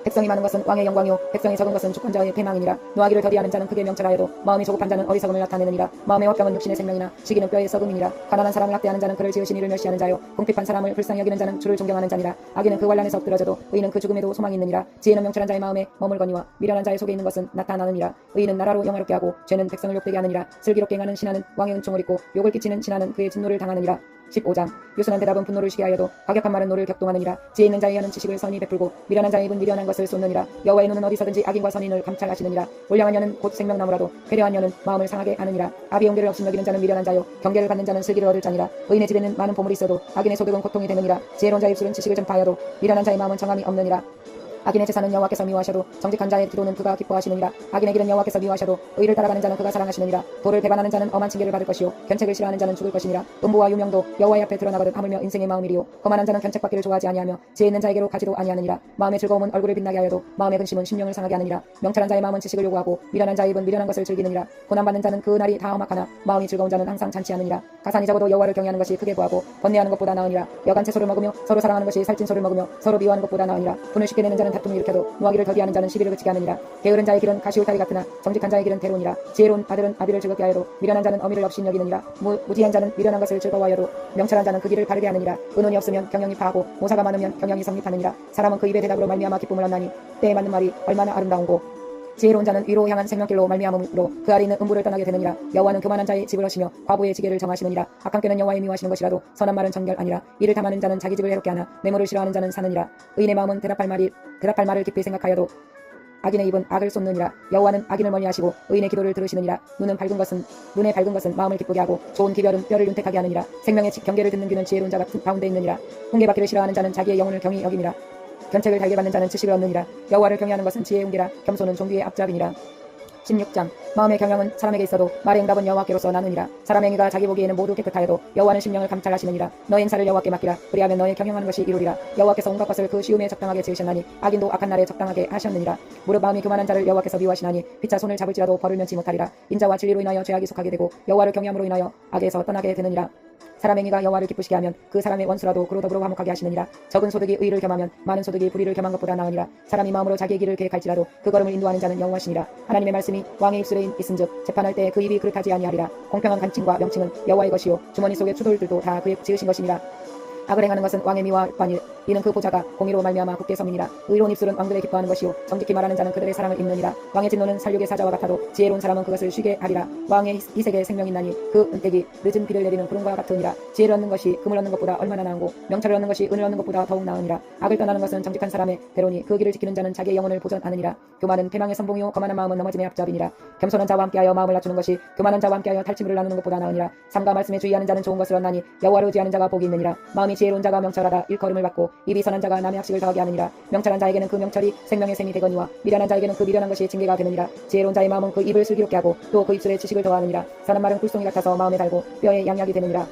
백성이 많은 것은 왕의 영광이요 백성이 적은 것은 주권자의 패망이니라. 노하기를 더디하는 자는 크게 명철하여도 마음이 조급한 자는 어리석음을 나타내느니라. 마음의 화병은 육신의 생명이나 시기는 뼈의 썩음이니라. 가난한 사람을 학대하는 자는 그를 지으신 이를 멸시하는 자요 궁핍한 사람을 불쌍히 여기는 자는 주를 존경하는 자니라. 악인은 그 환난에서 엎드러져도 의인은 그 죽음에도 소망이 있느니라. 지혜는 명철한 자의 마음에 머물거니와 미련한 자의 속에 있는 것은 나타나느니라. 의인은 나라로 영화롭게 하고 죄는 백성을 욕되게 하느니라. 슬기롭게 행하는 신하는 왕의 은총을 입고 욕을 끼치는 신하는 그의 진노를 당하느니라. 15장 유순한 대답은 분노를 쉬게 하여도 과격한 말은 노를 격동하느니라. 지혜 있는 자의 혀는 지식을 선히 베풀고 미련한 자의 입은 미련한 것을 쏟느니라. 여호와의 눈은 어디서든지 악인과 선인을 감찰하시느니라. 올량한 혀는 곧 생명나무라도 배려한 혀는 마음을 상하게 하느니라. 아비 용기를 없인 여기는 자는 미련한 자요 경계를 받는 자는 슬기를 얻을 자니라. 의인의 집에는 많은 보물이 있어도 악인의 소득은 고통이 되느니라. 지혜로운 자의 입술은 지식을 전파하여도 미련한 자의 마음은 정함이 없느니라. 악인의 제사는 여호와께서 미워하셔도 정직한 자의 기도는 그가 기뻐하시느니라. 악인의 길은 여호와께서 미워하셔도 의를 따라가는 자는 그가 사랑하시느니라. 도를 배반하는 자는 엄한 징계를 받을 것이요 견책을 싫어하는 자는 죽을 것이니라. 음보와 유명도 여호와의 앞에 드러나거든 하물며 인생의 마음이리요 거만한 자는 견책받기를 좋아하지 아니하며 지혜 있는 자에게로 가지도 아니하느니라. 마음의 즐거움은 얼굴을 빛나게 하여도 마음의 근심은 심령을 상하게 하느니라. 명철한 자의 마음은 지식을 요구하고 미련한 자의 입은 미련한 것을 즐기느니라. 고난받는 자는 그 날이 다 험악하나 마음이 즐거운 자는 항상 잔치하느니라. 가산이 적어도 여호와를 경외하는 것이 크게 구하고 번뇌하는 것보다 나으니라. 여간 채소를 먹으며 서로 사랑하는 것이 살찐 소를 먹으며 서로 미워하는 것보다 나으니라. 분을 쉽게 내는 자는 다툼을 일으켜도 노하기를 더디하는 자는 시비를 그치게 하느니라. 게으른 자의 길은 가시울타리 같으나 정직한 자의 길은 대로니라. 지혜로운 아들은 아비를 즐겁게 하여도 미련한 자는 어미를 없인 여기느니라. 무지한 자는 미련한 것을 즐거워하여도 명철한 자는 그 길을 바르게 하느니라. 의논이 없으면 경영이 파하고 모사가 많으면 경영이 성립하느니라. 사람은 그 입의 대답으로 말미암아 기쁨을 얻나니 때에 맞는 말이 얼마나 아름다운고 지혜로운 자는 위로 향한 생명길로 말미암음으로 그 아래 있는 음부를 떠나게 되느니라. 여호와는 교만한 자의 집을 하시며 과부의 지게를 정하시느니라. 악한 꾀는 여호와의 미워하시는 것이라도 선한 말은 정결 아니라. 이를 탐하는 자는 자기 집을 해롭게 하나 뇌물을 싫어하는 자는 사느니라. 의인의 마음은 대답할 말을 깊이 생각하여도 악인의 입은 악을 쏟느니라. 여호와는 악인을 멀리하시고 의인의 기도를 들으시느니라. 눈에 밝은 것은 마음을 기쁘게 하고 좋은 기별은 뼈를 윤택하게 하느니라. 생명의 경계를 듣는 귀는 지혜로운 자 같은 가운데 있느니라. 훈계받기를 싫어하는 자는 자기의 영혼을 경히 여김이라. 견책을 달게 받는 자는 지식을 얻느니라. 여호와를 경외하는 것은 지혜의 훈계라. 겸손은 존귀의 앞잡이니라. 16장 마음의 경영은 사람에게 있어도 말의 응답은 여호와께로서 나느니라. 사람의 행위가 자기 보기에는 모두 깨끗하여도 여호와는 심령을 감찰하시느니라. 너의 인사를 여호와께 맡기라. 그리하면 너의 경영하는 것이 이루리라. 여호와께서 온갖 것을 그 시음에 적당하게 지으셨나니 악인도 악한 날에 적당하게 하셨느니라. 무릇 마음이 교만한 자를 여호와께서 미워하시나니 피차 손을 잡을지라도 벌을 면치 못하리라. 인자와 진리로 인하여 죄악이 속하게 되고 여호와를 경외함으로 인하여 악에서 떠나게 되느니라. 사람의 행위가 여호와를 기쁘시게 하면 그 사람의 원수라도 그로 더불어 화목하게 하시느니라. 적은 소득이 의를 겸하면 많은 소득이 불의를 겸한 것보다 나으니라. 사람이 마음으로 자기의 길을 계획할지라도 그 걸음을 인도하는 자는 여호와시니라. 하나님의 말씀이 왕의 입술에 있은즉 재판할 때 그 입이 그릇하지 아니하리라. 공평한 간칭과 명칭은 여호와의 것이요 주머니 속의 추돌들도 다 그의 지으신 것이니라. 악을 행하는 것은 왕의 미워하니 이는 그 보좌가 공의로 말미암아 굳게 섬이니라. 의로운 입술은 왕들의 기뻐하는 것이요 정직히 말하는 자는 그들의 사랑을 입느니라. 왕의 진노는 살육의 사자와 같아도 지혜로운 사람은 그것을 쉬게 하리라. 왕의 이색에 생명이 있나니 그 은택이 늦은 비를 내리는 구름과 같으니라. 지혜를 얻는 것이 금을 얻는 것보다 얼마나 나은고 명철을 얻는 것이 은을 얻는 것보다 더욱 나으니라. 악을 떠나는 것은 정직한 사람의 대로니 그 길을 지키는 자는 자기의 영혼을 보전하느니라. 교만은 패망의 선봉이요 거만한 마음은 넘어짐의 앞잡이니라. 겸손한 자와 함께하여 마음을 낮추는 것이 교만한 자와 함께하여 탈취물을 나누는 것보다 나으니라. 삼가 말씀에 주의하는 자는 좋은 것을 얻나니 여호와를 의지하는 자가 복이 있느니라. 마음이 지혜로운 자가 명철하다 일컬음을 받고 입이 선한 자가 남의 학식을 더하게 하느니라. 명철한 자에게는 그 명철이 생명의 샘이 되거니와 미련한 자에게는 그 미련한 것이 징계가 되느니라. 지혜로운 자의 마음은 그 입을 슬기롭게 하고 또 그 입술에 지식을 더하느니라. 선한 말은 꿀송이 같아서 마음에 달고 뼈에 양약이 되느니라.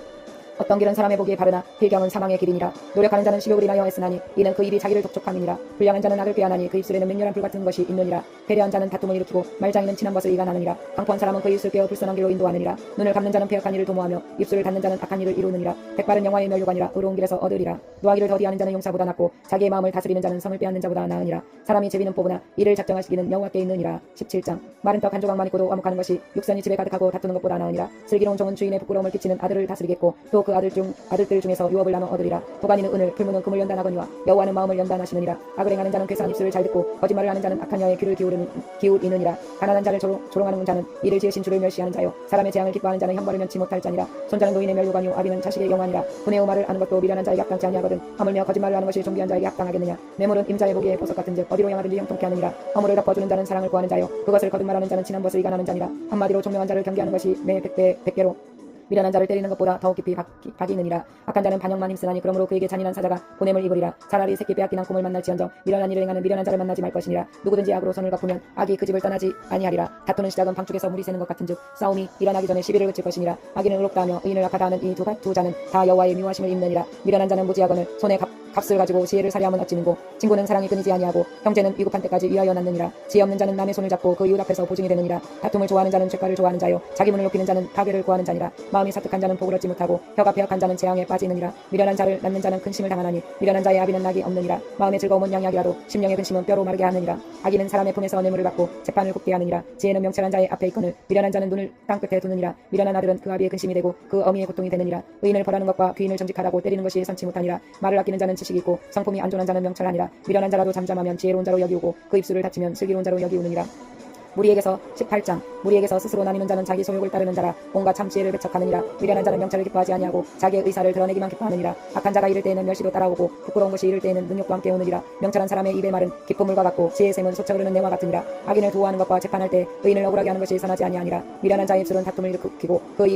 어떤 길은 사람의 보기에 바르나 필경은 사망의 길이니라. 노력하는 자는 식욕을 인하여 애쓰나니 이는 그 입이 자기를 독촉함이니라. 불량한 자는 악을 꾀하나니 그 입술에는 맹렬한 불 같은 것이 있느니라. 배려한 자는 다툼을 일으키고 말장이는 친한 것을 이간하느니라. 강포한 사람은 그 입술 깨어 불선한 길로 인도하느니라. 눈을 감는 자는 패역한 일을 도모하며 입술을 닫는 자는 악한 일을 이루느니라. 백발은 영화의 멸류관이라 의로운 길에서 얻으리라. 노하기를 더디하는 자는 용사보다 낫고 자기의 마음을 다스리는 자는 성을 빼앗는 자보다 나으니라. 사람이 제비는 뽑으나 이를 작정하시기는 여호와께 있느니라. 17장 마른 떡 한 조각만 있고도 와묵하는 것이 육선이 집에 가득하고 다투는 것보다 나으니라. 슬기로운 종은 주인의 부끄러움을 끼치는 아들을 다스리겠고 또 그 아들들 중에서 유업을 나눠 얻으리라. 도가니는 은을 풀무는 금을 연단하거니와 여호와는 마음을 연단하시느니라. 악을 행하는 자는 괴사한 입술을 잘 듣고 거짓말을 하는 자는 악한 여의 귀를 기울이느니라. 가난한 자를 조롱하는 자는 이를 지으신 주를 멸시하는 자요 사람의 재앙을 기뻐하는 자는 형벌을 면치 못할 자니라. 손자는 노인의 멸류관이요 아비는 자식의 영화니라. 분의 말을 아는 것도 미련한 자에게 합당치 아니하거든 하물며 거짓말을 하는 것이 존귀한 자에게 합당하겠느냐. 뇌물은 임자의 보기에 보석 같은즉 어디로 향하든지 형통케 하느니라. 허물을 덮어주는 자는 사랑을 구하는 자요 그것을 거듭말하는 자는 친한 것을 이간하는 자니라. 한마디로 총명한 자를 경계하는 것이 매 100배로 미련한 자를 때리는 것보다 더욱 깊이 박이 있느니라. 악한 자는 반역만 힘쓰나니 그러므로 그에게 잔인한 사자가 보냄을 입으리라. 차라리 새끼 빼앗긴 한 콩을 만날지언정 미련한 일을 행하는 미련한 자를 만나지 말 것이니라. 누구든지 악으로 손을 갚으면 악이 그 집을 떠나지 아니하리라. 다투는 시작은 방축에서 물이 새는 것 같은즉 싸움이 일어나기 전에 시비를 그칠 것이니라. 악인은 의롭다 하며 의인을 악하다 하는 이 두 자는 다 여호와의 미워하심을 입느니라. 미련한 자는 무지하거늘 손에 값을 가지고 지혜를 살해하면 어찌 민고. 친구는 사랑이 끊이지 아니하고 형제는 위급한 때까지 위하여 낳느니라. 지혜 없는 자는 남의 손을 잡고 그 이웃 앞에서 보증이 되느니라. 다툼을 좋아하는 자는 죄가를 좋아하는 자요 자기 문을 높이는 자는 파괴를 구하는 자니라. 마음이 사특한 자는 복을 얻지 못하고 혀가 배역한 자는 재앙에 빠지느니라. 미련한 자를 낳는 자는 근심을 당하나니 미련한 자의 아비는 낙이 없느니라. 마음의 즐거움은 양약이라도 심령의 근심은 뼈로 마르게 하느니라. 악인은 사람의 품에서 뇌물을 받고 재판을 굽게 하느니라. 지혜는 명철한 자의 앞에 있거늘 미련한 자는 눈을 땅끝에 두느니라. 미련한 아들은 그 아비의 근심이 되고 그 어미의 고통이 되느니라. 의인을 벌하는 것과 귀인을 정직하다고 때리는 것이 선치 못하니라. 말을 아끼는 자는 지식이 있고 성품이 안전한 자는 명철하니라. 미련한 자라도 잠잠하면 지혜로운 자로 여기우고 그 입술을 닫히면 슬기로운 자로 여기우느니라. 무리에게서 18장 무리에게서 스스로 나뉘는 자는 자기 소욕을 따르는 자라. 온갖 참지혜를 배척하느니라. 미련한 자는 명철을 기뻐하지 아니하고 자기의 의사를 드러내기만 기뻐하느니라. 악한 자가 이를 때에는 멸시도 따라오고 부끄러운 것이 이를 때에는 능욕도 함께 오느니라. 명철한 사람의 입의 말은 깊은 물과 같고 지혜의 샘은 솟아 흐르는 내와 같으니라. 악인을 도우하는 것과 재판할 때 의인을 억울하게 하는 것이 선하지 아니하니라. 미련한 자의 입술은 다툼을 일으키고 그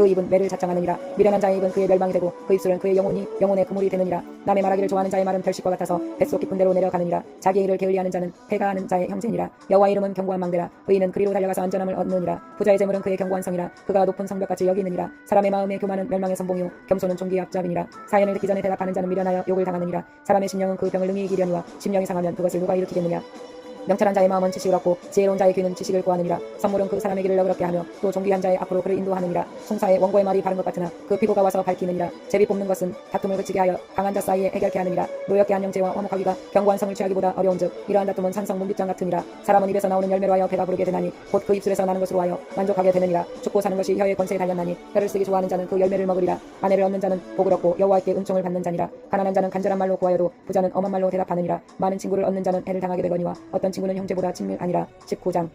입은 매를 자청하느니라. 미련한 자의 입은 그의 멸망이 되고 그 입술은 그의 영혼의 그물이 되느니라. 남의 말하기를 좋아하는 자의 말은 별식과 같아서 뱃속 깊은 데로 내려가느니라. 자기의 일을 게을리하는 자는 패가하는 자의 형제니라. 여호와의 이름은 견고한 망대라. 의인은 그리로 달려가서 안전함을 얻느니라. 부자의 재물은 그의 견고한 성이라. 그가 높은 성벽같이 여기느니라. 사람의 마음의 교만은 멸망의 선봉이요 겸손은 종기의 앞잡이니라. 사연을 듣기 전에 대답하는 자는 미련하여 욕을 당하느니라. 사람의 심령은 그 병을 능히 이기려니와 심령이 상하면 그것을 누가 일으키겠느냐. 명철한 자의 마음은 지식을 얻고 지혜로운 자의 귀는 지식을 구하느니라. 선물은 그 사람의 길을 너그럽게 하며 또 존귀한 자의 앞으로 그를 인도하느니라. 송사의 원고의 말이 바른 것 같으나 그 피고가 와서 밝히느니라. 제비 뽑는 것은 다툼을 그치게 하여 강한 자 사이에 해결케 하느니라. 노엽게 한 형제와 화목하기가 견고한 성을 취하기보다 어려운즉 이러한 다툼은 산성 문빗장 같으니라. 사람은 입에서 나오는 열매로 하여 배가 부르게 되나니 곧 그 입술에서 나는 것으로 하여 만족하게 되느니라. 죽고 사는 것이 혀의 권세에 달렸나니 혀를 쓰기 좋아하는 자는 그 열매를 먹으리라. 아내를 얻는 자는 복을 얻고 여호와께 은총을 받는 자니라. 가난한 자는 간절한 말로 구하여도 부자는 엄한 말로 대답하느니라. 많은 친구를 얻는 자는 해를 당하게 되거니와 어떤 친구는 형제보다 친밀 아니라. 19장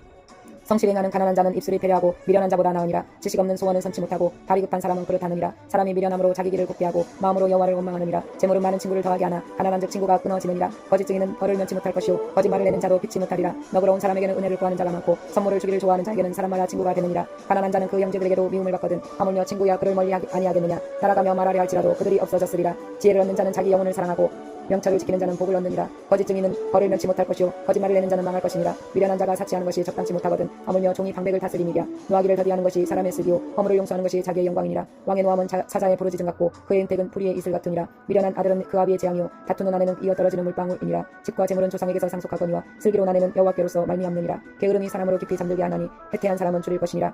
성실행하는 가난한 자는 입술이 배려하고 미련한 자보다 나으니라. 지식 없는 소원은 선치 못하고 발이 급한 사람은 그렇다느니라. 사람이 미련함으로 자기 길을 굽게 하고 마음으로 여호와를 원망하느니라. 재물은 많은 친구를 더하게 하나 가난한 즉 친구가 끊어지느니라. 거짓 증인은 벌을 면치 못할 것이요 거짓말을 내는 자도 빛이 못하리라. 너그러운 사람에게는 은혜를 구하는 자가 많고 선물을 주기를 좋아하는 자에게는 사람마다 친구가 되느니라. 가난한 자는 그 형제들에게도 미움을 받거든 하물며 친구야 그를 멀리 아니하겠느냐. 따라가며 말하려 할지라도 그들이 없어졌으리라. 지혜를 얻는 자는 자기 영혼을 사랑하고 명철을 지키는 자는 복을 얻느니라. 거짓 증인은 벌을 면치 못할 것이요 거짓말을 내는 자는 망할 것이니라. 미련한 자가 사치하는 것이 적당치 못하거든 하물며 종이 방백을 다스림이랴. 노하기를 더디하는 것이 사람의 습이요 허물을 용서하는 것이 자기의 영광이니라. 왕의 노함은 사자의 부르짖음 같고 그의 은택은 풀이의 이슬 같으니라. 미련한 아들은 그 아비의 재앙이요 다투는 아내는 이어떨어지는 물방울이니라. 집과 재물은 조상에게서 상속하거니와 슬기로운 아내는 여호와께로서 말미암느니라. 게으름이 사람으로 깊이 잠들게 하나니 해태한 사람은 줄일 것이니라.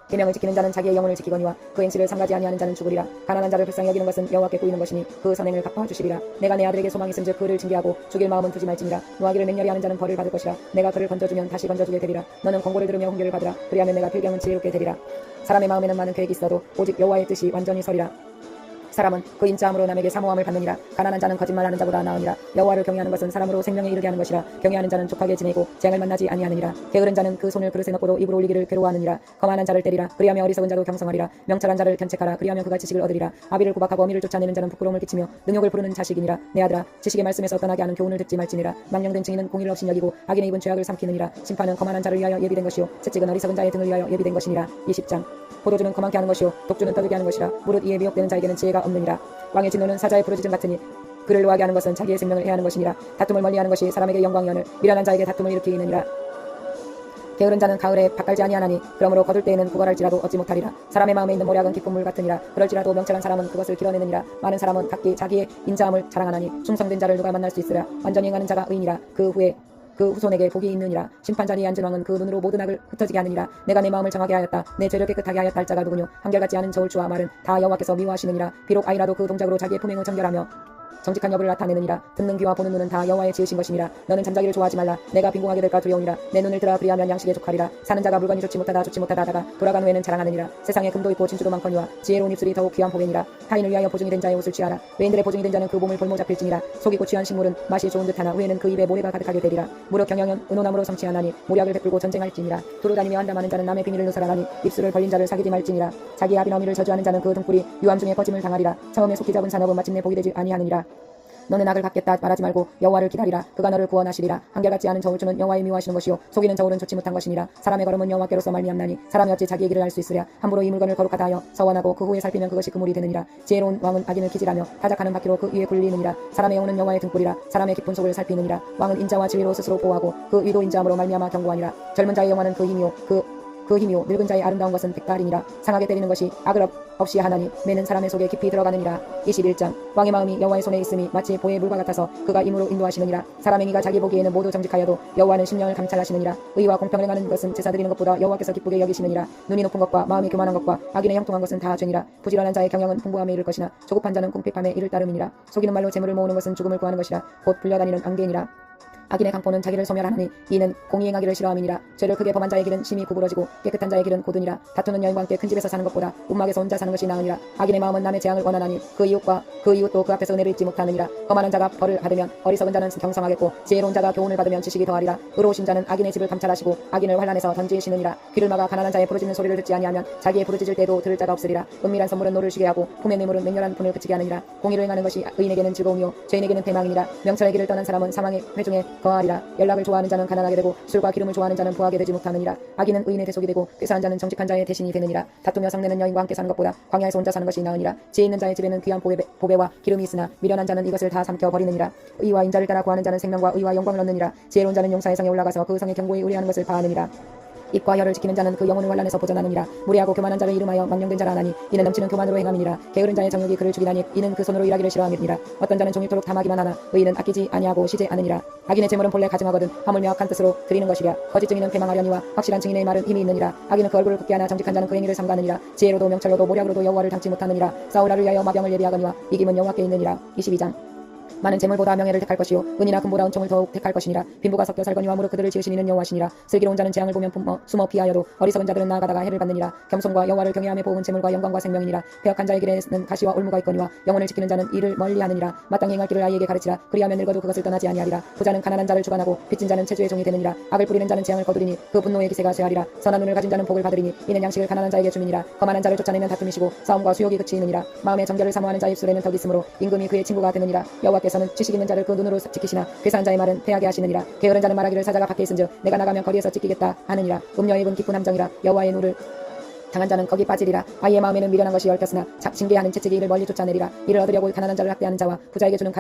계명을 지키는 자는 자기의 영혼을 지키거니와 그 행실을 삼가지 아니하는 자는 죽으리라. 가난한 자를 불쌍히 여기는 것은 여호와께 꾸이는 것이니 그 선행을 갚아 주시리라. 내가 내 아들에게 소망이 있음즉 그를 징계하고 죽일 마음은 두지 말지니라. 노하기를 맹렬히 하는 자는 벌을 받을 것이라. 내가 그를 건져주면 다시 건져주게 되리라. 너는 권고를 들으며 훈계를 받으라. 그리하면 내가 필경은 지혜롭게 되리라. 사람의 마음에는 많은 계획이 있어도 오직 여호와의 뜻이 완전히 서리라. 사람은 그 인자함으로 남에게 사모함을 받느니라. 가난한 자는 거짓말하는 자보다 나으니라. 여호와를 경외하는 것은 사람으로 생명에 이르게 하는 것이라. 경외하는 자는 족하게 지내고 재앙을 만나지 아니하느니라. 게으른 자는 그 손을 그릇에 넣고도 입으로 올리기를 괴로워하느니라. 거만한 자를 때리라. 그리하며 어리석은 자도 경성하리라. 명철한 자를 견책하라. 그리하면 그가 지식을 얻으리라. 아비를 구박하고 어미를 쫓아내는 자는 부끄러움을 끼치며 능욕을 부르는 자식이니라. 내 아들아 지식의 말씀에서 떠나게 하는 교훈을 듣지 말지니라. 망령된 증인은 공의를 없인 여기고 악인의 입은 죄악을 삼키느니라. 심판은 거만한 자를 위하여 예비된 것이요 채찍은 어리석은 자의 등을 위하여 예비된 것이니라. 20장 포도주는 거만케 하는 것이요 독주는 떠들게 하는 것이라. 무릇 이에 미혹되는 자에게는 지혜가 없느니라. 왕의 진노는 사자의 부르짖음 같으니 그를 노하게 하는 것은 자기의 생명을 해하는 것이니라. 다툼을 멀리하는 것이 사람에게 영광이오늘 미련한 자에게 다툼을 일으키느니라. 게으른 자는 가을에 밭갈지 아니하나니 그러므로 거둘 때에는 구걸할지라도 얻지 못하리라. 사람의 마음에 있는 모략은 깊은 물 같으니라. 그럴지라도 명철한 사람은 그것을 길어내느니라. 많은 사람은 각기 자기의 인자함을 자랑하나니 충성된 자를 누가 만날 수 있으랴. 완전히 행하는 자가 의인이라. 그 후손에게 복이 있느니라. 심판자리에 앉은 왕은 그 눈으로 모든 악을 흩어지게 하느니라. 내가 내 마음을 정하게 하였다. 내 죄를 깨끗하게 하였다 할 자가 누구뇨. 한결같지 않은 저울추와 말은 다 여호와께서 미워하시느니라. 비록 아이라도 그 동작으로 자기의 품행을 정결하며 정직한 여부를 나타내느니라. 듣는 귀와 보는 눈은 다 여호와의 지으신 것이니라. 너는 잠자기를 좋아하지 말라. 내가 빈궁하게 될까 두려우니라. 내 눈을 들어 그리하면 양식에 족하리라. 사는 자가 물건이 좋지 못하다 하다가 돌아간 후에는 자랑하느니라. 세상에 금도 있고 진주도 많거니와 지혜로운 입술이 더욱 귀한 보배니라. 타인을 위하여 보증이 된 자의 옷을 취하라. 외인들의 보증이 된 자는 그 몸을 볼모 잡힐지니라. 속이고 취한 식물은 맛이 좋은 듯하나 후에는 그 입에 모래가 가득하게 되리라. 무릇 경영은 은호나무로 성취하나니 모략을 베풀고 전쟁할지니라. 두루 다니며 한담하는 자는 남의 비밀을 누설하나니 입술을 벌린 자를 사귀지 말지니라. 자기 아비 어미를 저주하는 자는 그 등불이 유암 중에 꺼짐을 당하리라. 처음에 속히 잡은 산업은 마침내 복이 되지 아니하느니라. 너는 악을 갚겠다 말하지 말고 여호와를 기다리라. 그가 너를 구원하시리라. 한결같지 않은 저울추는 여호와의 미워하시는 것이요 속이는 저울은 좋지 못한 것이니라. 사람의 걸음은 여호와께로서 말미암나니 사람이 어찌 자기의 길을 알 수 있으랴. 함부로 이 물건을 거룩하다 하여 서원하고 그 후에 살피면 그것이 그물이 되느니라. 지혜로운 왕은 악인을 기질하며 타작하는 바퀴로 그 위에 굴리느니라. 사람의 영혼은 여호와의 등불이라. 사람의 깊은 속을 살피느니라. 왕은 인자와 지위로 스스로 보호하고 그 위도 인자함으로 말미암아 경고하니라. 젊은 자의 영혼은 그 힘이요 그 그 힘이요 늙은 자의 아름다운 것은 백발이니라. 상하게 때리는 것이 악을 없이 하나니 매는 사람의 속에 깊이 들어가느니라. 21장 왕의 마음이 여호와의 손에 있음이 마치 보의 물과 같아서 그가 임으로 인도하시느니라. 사람의 이가 자기 보기에는 모두 정직하여도 여호와는 심령을 감찰하시느니라. 의와 공평을 행하는 것은 제사 드리는 것보다 여호와께서 기쁘게 여기시느니라. 눈이 높은 것과 마음이 교만한 것과 악인의 형통한 것은 다 죄니라. 부지런한 자의 경영은 풍부함에 이를 것이나 조급한 자는 궁핍함에 이를 따름이니라. 속이는 말로 재물을 모으는 것은 죽음을 구하는 것이라. 곧 불려다니는 안개니라. 악인의 강포는 자기를 소멸하나니 이는 공의 행하기를 싫어함이니라. 죄를 크게 범한 자의 길은 심히 구부러지고 깨끗한 자의 길은 고드니라. 다투는 여인과 함께 큰 집에서 사는 것보다 움막에서 혼자 사는 것이 나으니라. 악인의 마음은 남의 재앙을 원하나니 그 이웃도 그 앞에서 은혜를 잊지 못하느니라. 거만한 자가 벌을 받으면 어리석은 자는 경성하겠고 지혜로운 자가 교훈을 받으면 지식이 더하리라. 의로우신 자는 악인의 집을 감찰하시고 악인을 환란에서 던지시느니라. 귀를 막아 가난한 자의 부르짖는 소리를 듣지 아니하면 자기의 부르짖을 때도 들을 자가 없으리라. 은밀한 선물은 노를 쉬게 하고 품의 뇌물은 맹렬한 분을 그치게 하느니라. 공의를 행하는 것이 의인에게는 즐거움이요 죄인에게는 대망이니라. 명철의 길을 떠난 사람은 사망의 회중에 거하리라. 연락을 좋아하는 자는 가난하게 되고 술과 기름을 좋아하는 자는 부하게 되지 못하느니라. 악인은 의인의 대속이 되고 꾀사한 자는 정직한 자의 대신이 되느니라. 다투며 성내는 여인과 함께 사는 것보다 광야에서 혼자 사는 것이 나으니라. 지혜 있는 자의 집에는 귀한 보배와 기름이 있으나 미련한 자는 이것을 다 삼켜 버리느니라. 의와 인자를 따라 구하는 자는 생명과 의와 영광을 얻느니라. 지혜로운 자는 용사의 성에 올라가서 그 성의 경고에 의뢰하는 것을 바하느니라. 입과 혀를 지키는 자는 그 영혼을 환란에서 보전하느니라. 무례하고 교만한 자를 이름하여 망령된 자라 하나니 이는 넘치는 교만으로 행함이니라. 게으른 자의 정욕이 그를 죽이나니 이는 그 손으로 일하기를 싫어함이니라. 어떤 자는 종일토록 탐하기만 하나 의인은 아끼지 아니하고 쉬지 않으니라. 악인의 재물은 본래 가증하거든 하물며 악한 뜻으로 드리는 것이랴. 거짓 증인은 패망하려니와 확실한 증인의 말은 힘이 있느니라. 악인은 그 얼굴을 굽게 하나 정직한 자는 그 행위를 삼가느니라. 지혜로도 명철로도 모략으로도 여호와를 닮지 못하느니라. 싸우라를 위하여 마병을 예비하거니와 이김은 여호와께 있느니라. 22장 많은 재물보다 명예를 택할 것이요 은이나 금보다 은총을 더욱 택할 것이니라. 빈부가 섞여 살거니와 무릇 그들을 지으신 이는 여호와시니라. 슬기로운 자는 재앙을 보면 숨어 피하여도 어리석은 자들은 나아가다가 해를 받느니라. 겸손과 여호와를 경외함에 보은 재물과 영광과 생명이니라. 패역한 자의 길에는 가시와 올무가 있거니와 영혼을 지키는 자는 이를 멀리하느니라. 마땅히 행할 길을 아이에게 가르치라. 그리하면 늙어도 그것을 떠나지 아니하리라. 부자는 가난한 자를 주관하고 빚진 자는 체주의 종이 되느니라. 악을 뿌리는 자는 재앙을 거두리니 그 분노의 기세가 쇠하리라. 선한 눈을 가진 자는 복을 받으리니 이는 양식을 가난한 자에게 주민이라. 거만한 자를 쫓아내면 다툼이시고 싸움과 수욕이 그치느니라. 마음의 정결을 사모하는 자의 입술에는 덕이 있으므로 임금이 그의 친구가 되느니라. 여호와께서는 지식 있는 자를 그 눈으로 지키시나 꾀사한 자의 말은 패하게 하시느니라. 게으른 자는 말하기를 사자가 밖에 있은즉 내가 나가면 거리에서 찢기겠다 하느니라. 음녀의 입은 기쁜 함정이라. 여호와의 눈을 당한 자는 거기 빠지리라. 아이의 마음에는 미련한 것이 얽혔으나 징계하는 채찍이 이를 멀리 쫓아내리라. 이를 얻으려고 가난한 자를 학대하는 자와 부자에게 주는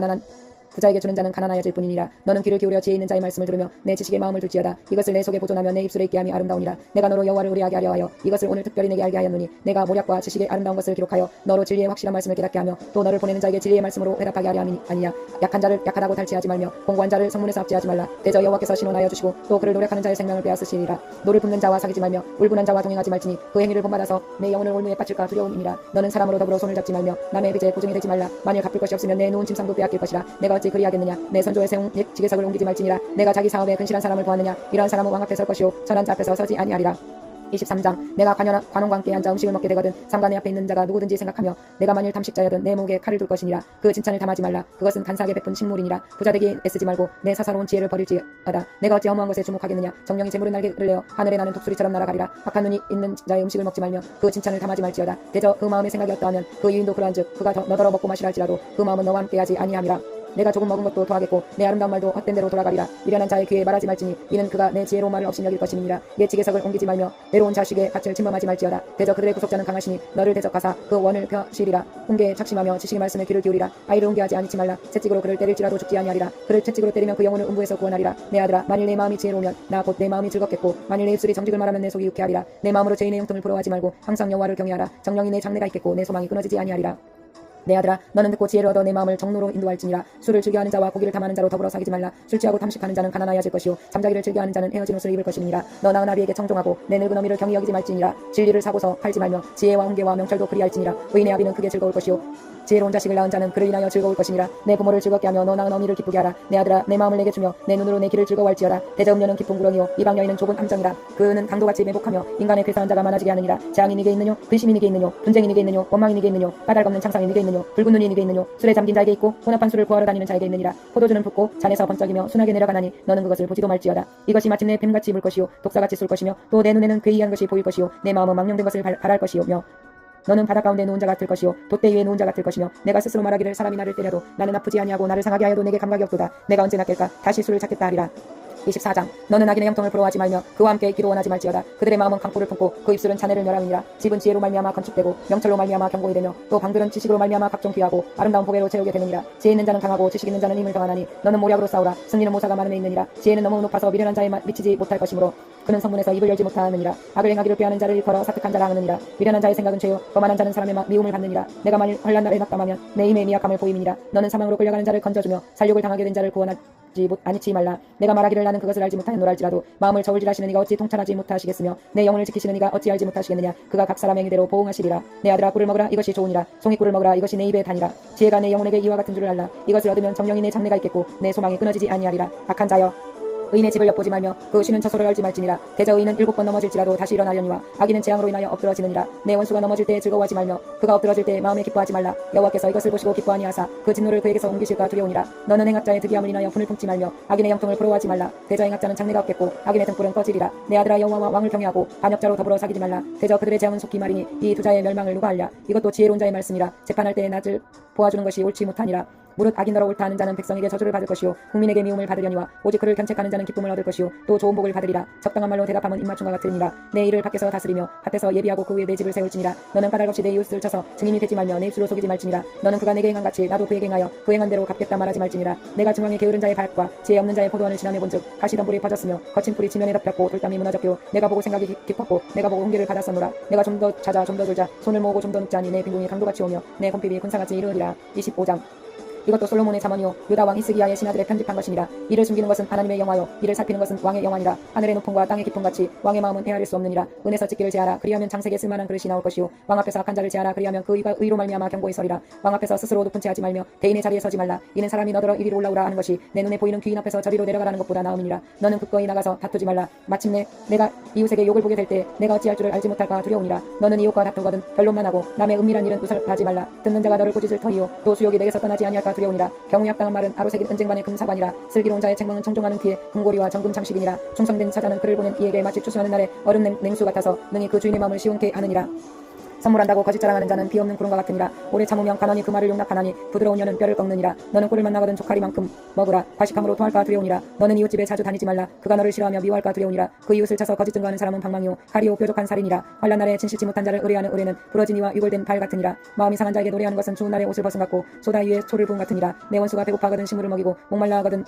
자는 가난하여질 뿐이니라. 너는 귀를 기울여 지혜 있는 자의 말씀을 들으며 내 지식의 마음을 둘지어다. 이것을 내 속에 보존하며 내 입술에 있게 함이 아름다우니라. 내가 너로 여호와를 의뢰하게 하려 하여 이것을 오늘 특별히 내게 알게 하였노니 내가 모략과 지식의 아름다운 것을 기록하여 너로 진리의 확실한 말씀을 깨닫게 하며 또 너를 보내는 자에게 진리의 말씀으로 회답하게 하려 함이 아니냐. 약한 자를 약하다고 탈취하지 말며 공고한 자를 성문에서 압제하지 말라. 대저 여호와께서 신원하여 주시고 또 그를 노력하는 자의 생명을 빼앗으시리라. 노를 붓는 자와 사귀지 말며 울분한 자와 동행하지 말지니 그 행위를 본받아서 내 영혼을 올무에 빠질까 두려움이니라. 너는 사람으로 더불어 손을 잡지 말며 남의 빚에 고증이 되지 말라. 만일 갚을 것이 없으면 내 놓은 침상도 빼앗길 것이라. 내가 어찌 그리하겠느냐. 내 선조의 세운 옛 지게석을 옮기지 말지니라. 내가 자기 사업에 근실한 사람을 보았느냐. 이러한 사람은 왕 앞에 설 것이요 선한 자 앞에서 서지 아니하리라. 23장 내가 관원과 함께 앉아 음식을 먹게 되거든 삼관의 앞에 있는 자가 누구든지 생각하며 내가 만일 탐식자여든 내 목에 칼을 둘 것이니라. 그 진찬을 담하지 말라. 그것은 간사하게 베푼 식물이니라. 부자되기 애쓰지 말고 내 사사로운 지혜를 버릴지어다. 내가 어찌 허무한 것에 주목하겠느냐. 정령이 재물은 날개를 내어 하늘에 나는 독수리처럼 날아가리라. 악한 눈이 있는 자의 음식을 먹지 말며 그 진찬을 담하지 말지어다. 대저 그 마음의 생각이 어떠하면 그 이인도 그러한즉 그가 너더러 먹고 마시라 할지라도 그 마음은 너와 함께하지 아니함이라. 내가 조금 먹은 것도 더하겠고 내 아름다운 말도 헛된 대로 돌아가리라. 미련한 자의 귀에 말하지 말지니 이는 그가 내 지혜로운 말을 업신여길 것임이니라. 옛 지게석을 옮기지 말며 외로운 자식의 밭을 침범하지 말지어다. 대저 그들의 구속자는 강하시니 너를 대적하사 그 원을 펴시리라. 훈계에 착심하며 지식의 말씀에 귀를 기울이라. 아이를 훈계하지 않지 말라. 채찍으로 그를 때릴지라도 죽지 아니하리라. 그를 채찍으로 때리면 그 영혼을 음부에서 구원하리라. 내 아들아 만일 내 마음이 지혜로우면 나 곧 내 마음이 즐겁겠고 만일 내 입술이 정직을 말하면 내 속이 유쾌하리라. 내 마음으로 죄인의 형통을 부러워하지 말고 항상 여호와를 경외하라. 정령이 내 장래가 있겠고 내 소망이 끊어지지 아니하리라. 내 아들아 너는 듣고 지혜를 얻어 내 마음을 정로로 인도할지니라. 술을 즐겨하는 자와 고기를 탐하는 자로 더불어 사귀지 말라. 술 취하고 탐식하는 자는 가난하여질 것이요 잠자기를 즐겨하는 자는 헤어진 옷을 입을 것임이니라. 너 나은 아비에게 청종하고 내 늙은 어미를 경히 여기지 말지니라. 진리를 사고서 팔지 말며 지혜와 훈계와 명철도 그리할지니라. 의인의 아비는 크게 즐거울 것이요 지혜로운 자식을 낳은 자는 그를 인하여 즐거울 것이니라. 내 부모를 즐겁게 하며 너 낳은 어미를 기쁘게 하라. 내 아들아 내 마음을 내게 주며 내 눈으로 내 길을 즐거워할지어다. 대저음녀는 깊은 구렁이요 이방 여인은 좁은 함정이라. 그는 강도같이 매복하며 인간의 괴사한 자가 많아지게 하느니라. 재앙이 니게 있느뇨 근심이 니게 있느뇨 분쟁이 니게 있느뇨 원망이 니게 있느뇨 까닭없는 창상이 니게 있느뇨 붉은 눈이 니게 있느뇨 술에 잠긴 자에게 있고 혼합한 술을 구하러 다니는 자에게 있느니라. 포도주는 붓고 잔에서 번쩍이며 순하게 내려가나니 너는 그것을 보지도 말지어다. 이것이 마침내 뱀같이 입을 것이요 독사같이 쏠 것이며 또 내 눈에는 괴이한 것이 보일 것이요 내 마음은 망령된 것을 바랄 것이요며 너는 바다 가운데 누운 자 같을 것이요 돛대 위에 누운 자 같을 것이며 내가 스스로 말하기를 사람이 나를 때려도 나는 아프지 아니하고 나를 상하게 하여도 내게 감각이 없도다. 내가 언제 낫겠까 다시 술을 찾겠다 하리라. 24장 너는 악인의 형통을 부러워하지 말며 그와 함께 있기로 원하지 말지어다. 그들의 마음은 강포를 품고 그 입술은 잔해를 멸함이니라. 집은 지혜로 말미암아 건축되고 명철로 말미암아 견고히 되며 또 방들은 지식으로 말미암아 각종 귀하고 아름다운 보배로 채우게 되느니라. 지혜 있는 자는 강하고 지식 있는 자는 힘을 더하나니 너는 모략으로 싸우라. 승리는 모사가 많음에 있느니라. 지혜는 너무 높아서 미련한 자에 미치지 못할 것이므로 그는 성문에서 입을 열지 못하느니라. 악을 행하기를 빼하는 자를 걸어 사특한 자라 하느니라. 미련한 자의 생각은 죄요 거만한 자는 사람의 미움을 받느니라. 내가 만일 환난 날에 낙담하면 내 힘의 미약함을 보임이니라. 너는 사망으로 끌려가는 자를 건져주며 살육을 당하게 된 자를 구원하지 아니치 말라. 내가 말하기를 나는 그것을 알지 못하였노라 할지라도 마음을 저울질하시는 이가 어찌 통찰하지 못하시겠으며 내 영혼을 지키시는 이가 어찌 알지 못하시겠느냐. 그가 각 사람의 행위대로 보응하시리라. 내 아들아 꿀을 먹으라 이것이 좋으니라. 송이 꿀을 먹으라 이것이 내 입에 다니라. 지혜가 내 영혼에게 이와 같은 줄을 알라. 이것을 얻으면 정령이 내 장래가 있겠고 내 소망이 끊어지지 아니하리라. 악한 자여 의인의 집을 엿보지 말며 그 쉬는 처소를 알지 말지니라. 대저 의인은 7번 넘어질지라도 다시 일어나려니와 악인은 재앙으로 인하여 엎드러지느니라. 내 원수가 넘어질 때 즐거워하지 말며 그가 엎드러질 때 마음에 기뻐하지 말라. 여호와께서 이것을 보시고 기뻐하니 하사 그 진노를 그에게서 옮기실까 두려우니라. 너는 행악자의 득이함을 인하여 분을 품지 말며 악인의 영통을 부러워하지 말라. 대저 행악자는 장래가 없겠고 악인의 등불은 꺼지리라. 내 아들아 여호와와 왕을 경외하고 반역자로 더불어 사귀지 말라. 대저 그들의 재앙은 속히 말이니 이 두 자의 멸망을 누가 알랴. 이것도 지혜로운 자의 말씀이라. 재판할 때의 낯을 보아주는 것이 옳지 못하니라. 무릇 악인 너로 옳다 하는 자는 백성에게 저주를 받을 것이요 국민에게 미움을 받으려니와 오직 그를 견책하는 자는 기쁨을 얻을 것이요 또 좋은 복을 받으리라. 적당한 말로 대답하면 입맞춤과 같으니라. 내 일을 밖에서 다스리며 밭에서 예비하고 그 위에 내 집을 세울지니라. 너는 까닭없이 내 이웃을 쳐서 증인이 되지 말며 내 입술로 속이지 말지니라. 너는 그가 내게 행한 같이 나도 그에게 행하여 그 행한 대로 갚겠다 말하지 말지니라. 내가 중앙에 게으른 자의 발과 지혜 없는 자의 포도원을 지나며 본즉 가시덤불이 퍼졌으며 거친 풀이 지면에 덮였고 돌담이 무너졌고 내가 보고 생각이 깊었고 내가 보고 훈계를 받았었노라. 내가 좀 더 찾아 좀 더 졸자 손을 모으고 좀 더 눕자니 내 빈궁이 강도같이 오며 내 곰핍이 군사같이 이르리라. 25장 이것도 솔로몬의 잠언이요 유다 왕 히스기야의 신하들에 편집한 것이니라. 이를 숨기는 것은 하나님의 영화요 이를 살피는 것은 왕의 영화니라. 하늘의 높음과 땅의 깊음같이 왕의 마음은 헤아릴 수 없느니라. 은에서 찍기를 제하라. 그리하면 장색에 쓸만한 그릇이 나올 것이요 왕 앞에서 악한 자를 제하라. 그리하면 그 의가 의로 말미암아 견고히 서리라. 왕 앞에서 스스로 높은 채 하지 말며 대인의 자리에 서지 말라. 이는 사람이 너더러 이리로 올라오라 하는 것이 내 눈에 보이는 귀인 앞에서 저리로 내려가라는 것보다 나음이니라. 너는 굳건히 나가서 다투지 말라. 마침내 내가 이웃에게 욕을 보게 될 때 내가 어찌할 줄을 알지 못할까 두려우니라. 너는 이웃과 다투거든 변론만 하고 남의 은밀한 일은 우설하지 말라. 듣는 자가 너를 꾸짖을 터이요 또 수욕이 내게서 떠나지 아니할까 두려우니라. 경우야 당한 말은 아로새긴 은쟁반의 금사관이라. 슬기로운 자의 책망은 청종하는 귀에 금고리와 정금 장식이니라. 충성된 사자는 그를 보낸 이에게 마치 추수하는 날에 얼음 냉수 같아서 능히 그 주인의 마음을 시원케 하느니라. 선물한다고 거짓 자랑하는 자는 비없는 구름과 같으니라. 오래 참으면 가난이 그 말을 용납하나니 부드러운 여는 뼈를 꺾느니라. 너는 꿀을 만나거든 조카리만큼 먹으라. 과식함으로 토할까 두려우니라. 너는 이웃집에 자주 다니지 말라. 그가 너를 싫어하며 미워할까 두려우니라. 그 이웃을 쳐서 거짓 증거하는 사람은 방망이요 칼이요 뾰족한 살이니라. 환난 날에 진실치 못한 자를 의뢰하는 의뢰는 부러진 이와 유골된 발 같으니라. 마음이 상한 자에게 노래하는 것은 추운 날에 옷을 벗은 같고 소다 위에 초를 부은 같으니라. 내 원수가 배고파거든 식물을 먹이고 목말라 하거든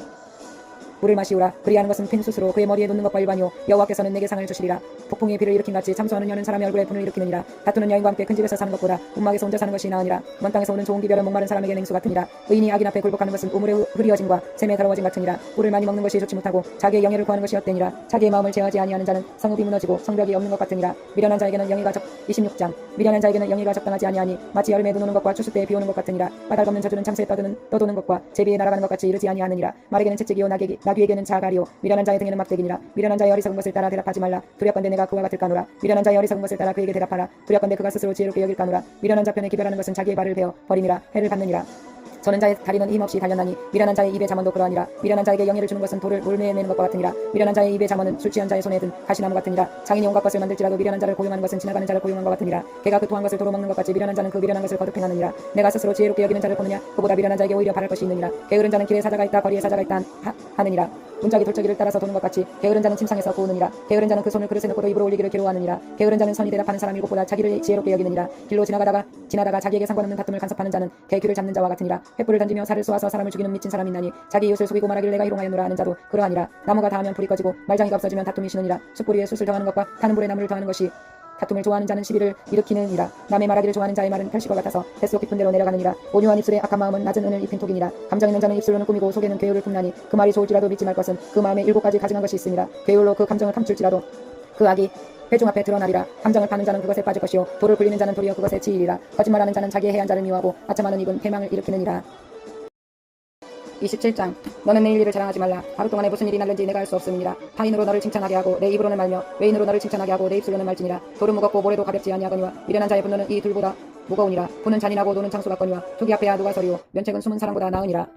물을 마시우라. 그리하는 것은 핀 숯으로 그의 머리에 놓는 것과 일반이요 여호와께서는 내게 상을 주시리라. 폭풍이 비를 일으킨 같이 참소하는 여는 사람의 얼굴에 분을 일으키느니라. 다투는 여인과 함께 큰 집에서 사는 것보다 움막에서 혼자 사는 것이 나으니라. 먼 땅에서 오는 좋은 기별은 목마른 사람에게 냉수 같으니라. 의인이 악인 앞에 굴복하는 것은 우물의 흐리어짐과 샘에 더러워짐 같으니라. 꿀을 많이 먹는 것이 좋지 못하고 자기의 영예를 구하는 것이 헛되니라. 자기의 마음을 제어하지 아니하는 자는 성읍이 무너지고 성벽이 없는 것 같으니라. 미련한 자에게는 영예가 26장 미련한 자에게는 영예가 적당하지 아니하니 마치 여름에 눈 오는 것과 추수 때에 비 오는 것 같으니라. 까닭없는 저주는 참새에 떠도는 것과 제비에 날아가는 것 같이 이르지 아니하느니라. 말에게는 채찍이요 나귀에게는 자갈이요 미련한 자의 등에는 막대기니라. 미련한 자의 어리석은 것을 따라 대답하지 말라. 두렵건대 내가 그와 같을까노라. 미련한 자의 어리석은 것을 따라 그에게 대답하라. 두렵건대 그가 스스로 지혜롭게 여길까노라. 미련한 자 편에 기별하는 것은 자기의 발을 베어 버림이라. 해를 받느니라. 저는 자의 다리는 힘없이 달렸나니 미련한 자의 입의 잠언도 그러하니라. 미련한 자에게 영예를 주는 것은 돌을 물매에 매는 것과 같으니라. 미련한 자의 입의 잠언은 술 취한 자의 손에 든 가시나무 같으니라. 장인이 온갖 것을 만들지라도 미련한 자를 고용하는 것은 지나가는 자를 고용한 것 같으니라. 개가 그 토한 것을 도로 먹는 것 같이 미련한 자는 그 미련한 것을 거듭 행하느니라. 내가 스스로 지혜롭게 여기는 자를 보느냐. 그보다 미련한 자에게 오히려 바랄 것이 있느니라. 게으른 자는 길에 사자가 있다 거리에 사자가 있다 하느니라. 문짝이 돌적이를 따라서 도는 것 같이 게으른 자는 침상에서 구우느니라. 게으른 자는 그 손을 그릇에 넣고도 입으로 올리기를 괴로워하느니라. 게으른 자는 선이 대답하는 사람 일곱보다 자기를 지혜롭게 여기느니라. 길로 지나다가 자기에게 상관없는 다툼을 간섭하는 자는 개 귀를 잡는 자와 같으니라. 횃불을 던지며 살을 쏘아서 사람을 죽이는 미친 사람이 있나니 자기 이웃을 속이고 말하길 내가 희롱하였노라 하는 자도 그러하니라. 나무가 닿으면 불이 꺼지고 말장이가 없어지면 다툼이 쉬느니라. 숯불 위에 숯을 더하는 것과 타는 불에 나무를 더하는 것이 다툼을 좋아하는 자는 시비를 일으키느니라. 남의 말하기를 좋아하는 자의 말은 펼치과 같아서 뱃속 깊은 데로 내려가느니라. 온유한 입술에 악한 마음은 낮은 은을 입힌 톡이니라. 감정 있는 자는 입술로는 꾸미고 속에는 괴율을 품나니 그 말이 좋을지라도 믿지 말 것은 그 마음에 7가지 가증한 것이 있으니라. 괴율로 그 감정을 감출지라도 그 악이 회중 앞에 드러나리라. 함정을 파는 자는 그것에 빠질 것이요 돌을 굴리는 자는 도리어 그것에 치이리라. 거짓말하는 자는 자기의 해한 자를 미워하고 아첨하는 입은 패망을 일으키느니라. 27장 너는 내일 일을 자랑하지 말라. 하루 동안에 무슨 일이 날는지 내가 알 수 없음이니라. 타인으로 너를 칭찬하게 하고 내 입으로는 말며 외인으로 너를 칭찬하게 하고 내 입술로는 말지니라. 돌은 무겁고 모래도 가볍지 아니하거니와 미련한 자의 분노는 이 둘보다 무거우니라. 분은 잔인하고 노는 장수 같거니와 투기 앞에야 누가 서리오 면책은 숨은 사람보다 나으니라.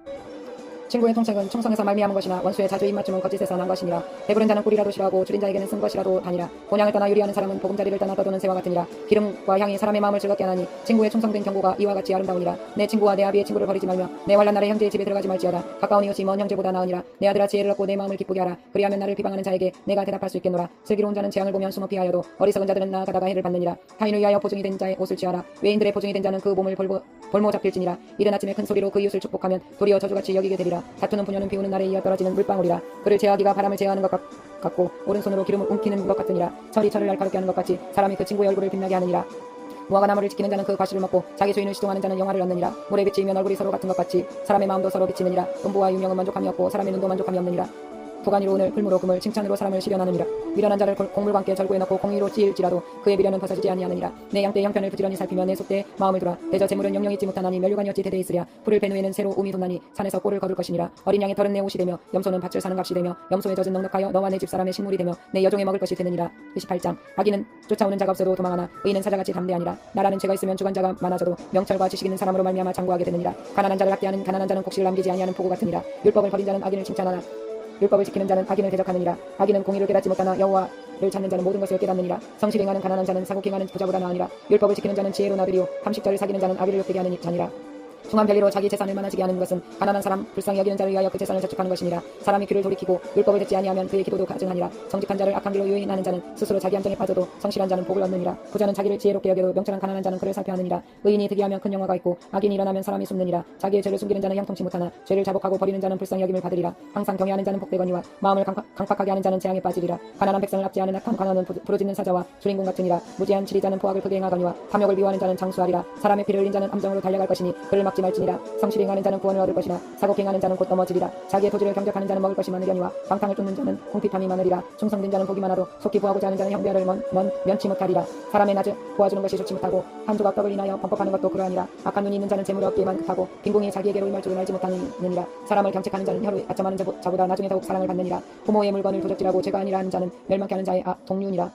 친구의 통책은 충성에서 말미암은 것이나 원수의 자주 입맞춤은 거짓에서 난 것이니라. 배부른 자는 꿀이라도 싫어하고 줄인 자에게는 쓴 것이라도 다니라. 본향을 떠나 유리하는 사람은 보금자리를 떠나 떠도는 새와 같으니라. 기름과 향이 사람의 마음을 즐겁게 하나니 친구의 충성된 경고가 이와 같이 아름다우니라. 내 친구와 내 아비의 친구를 버리지 말며 내 환난 날에 형제의 집에 들어가지 말지어다. 가까운 이웃이 먼 형제보다 나으니라. 내 아들아 지혜를 얻고 내 마음을 기쁘게 하라. 그리하면 나를 비방하는 자에게 내가 대답할 수 있겠노라. 슬기로운 자는 재앙을 보면 숨어 피하여도 어리석은 자들은 나아가다가 해를 받느니라. 타인을 위하여 보증이 된 자의 옷을 취하라. 외인들의 보증이 된 자는 그 몸을 볼모 잡힐지니라. 이른 아침에 큰 소리로 그 이웃을 축복하면 도리어 저주같이 여기게 되리라. 다투는 부녀는 비오는 날에 이어 떨어지는 물방울이라. 그를 제어하기가 바람을 제어하는 것 같고 오른손으로 기름을 움키는 것 같으니라. 철이 철을 날카롭게 하는 것 같이 사람이 그 친구의 얼굴을 빛나게 하느니라. 무화과 나무를 지키는 자는 그 과실을 먹고 자기 주인을 시종하는 자는 영화를 얻느니라. 물에 비치면 얼굴이 서로 같은 것 같이 사람의 마음도 서로 비치느니라. 음부와 유명은 만족함이 없고 사람의 눈도 만족함이 없느니라. 도가니로 은을 풀무로 금을 칭찬으로 사람을 시련하느니라. 미련한 자를 곡물과 함께 절구에 넣고 공의로 찌일지라도 그의 미련은 벗어지지 아니하느니라. 내 양떼의 형편을 부지런히 살피며 내 속대에 마음을 두라. 대저 재물은 영영 잊지 못하나니 멸류관이 어찌 대대 있으랴. 풀을 벤 후에는 새로 움이 돋나니 산에서 꼴을 거둘 것이니라. 어린 양의 털은 내 옷이 되며 염소는 밭을 사는 값이 되며 염소의 젖은 넉넉하여 너와 내 집 사람의 식물이 되며 내 여종의 먹을 것이 되느니라. 28장. 악인은 쫓아오는 자가 없어도 도망하나 의인은 사자같이 담대하니라. 나라는 죄가 있으면 주관자가 많아져도 명철과 지식 있는 사람으로 말미암아 장구하게 되느니라. 가난한 자를 학대하는 가난한 자는 곡식을 남기지 아니하는 포구 같으니라. 율법을 버린 자는 악인을 칭찬하나 율법을 지키는 자는 악인을 대적하느니라. 악인은 공의를 깨닫지 못하나 여호와를 찾는 자는 모든 것을 깨닫느니라. 성실 행하는 가난한 자는 사고 행하는 부자보다 나으니라. 율법을 지키는 자는 지혜로운 아들이요 탐식자를 사귀는 자는 악의를 욕되게 하는 자니라. 중한 별리로 자기 재산을 많아지게 하는 것은 가난한 사람 불쌍히 여기는 자를 위하여 그 재산을 저축하는 것이니라. 사람이 귀를 돌이키고 율법을 듣지 아니하면 그의 기도도 가증하니라. 정직한 자를 악한 길로 유인하는 자는 스스로 자기 함정에 빠져도 성실한 자는 복을 얻느니라. 부자는 자기를 지혜롭게 여겨도 명철한 가난한 자는 그를 살펴하느니라. 의인이 득이하면 큰 영화가 있고 악인이 일어나면 사람이 숨느니라. 자기의 죄를 숨기는 자는 형통치 못하나 죄를 자복하고 버리는 자는 불쌍히 여김을 받으리라. 항상 경외하는 자는 복되거니와 마음을 강팍하게 하는 자는 재앙에 빠지리라. 가난한 백성을 압제하는 악한 관원은 부르짖는 사자와 주인공 같으니라. 무지한 치리자는 포악을 크게 행하거니와 탐욕을 미워하는 자는 장수하리라. 사람의 피를 흘린 자는 함정으로 달려갈 것이니 그를 막지 말지니라. 성실히 행하는 자는 구원을 얻을 것이나 사고 행하는 자는 곧 넘어지리라. 자기의 토지를 경작하는 자는 먹을 것이 많으려니와 방탕을 쫓는 자는 궁핍함이 많으리라. 충성된 자는 복이 많아도 속히 구하고자 하는 자는 형별을 면치 못하리라. 사람의 낮을 보아주는 것이 좋지 못하고 한 조각 떡을 인하여 범법하는 것도 그러하니라. 악한 눈이 있는 자는 재물을 얻기에만 급하고 빈궁이 자기에게로 임할 줄을 알지 못하느니라. 사람을 경책하는 자는 혀로 아첨하는 자보다 나중에 더욱 사랑을 받느니라. 부모의 물건을 도적질하고 죄가 아니라 하는 자는 멸망케 하는 자의 동류니라.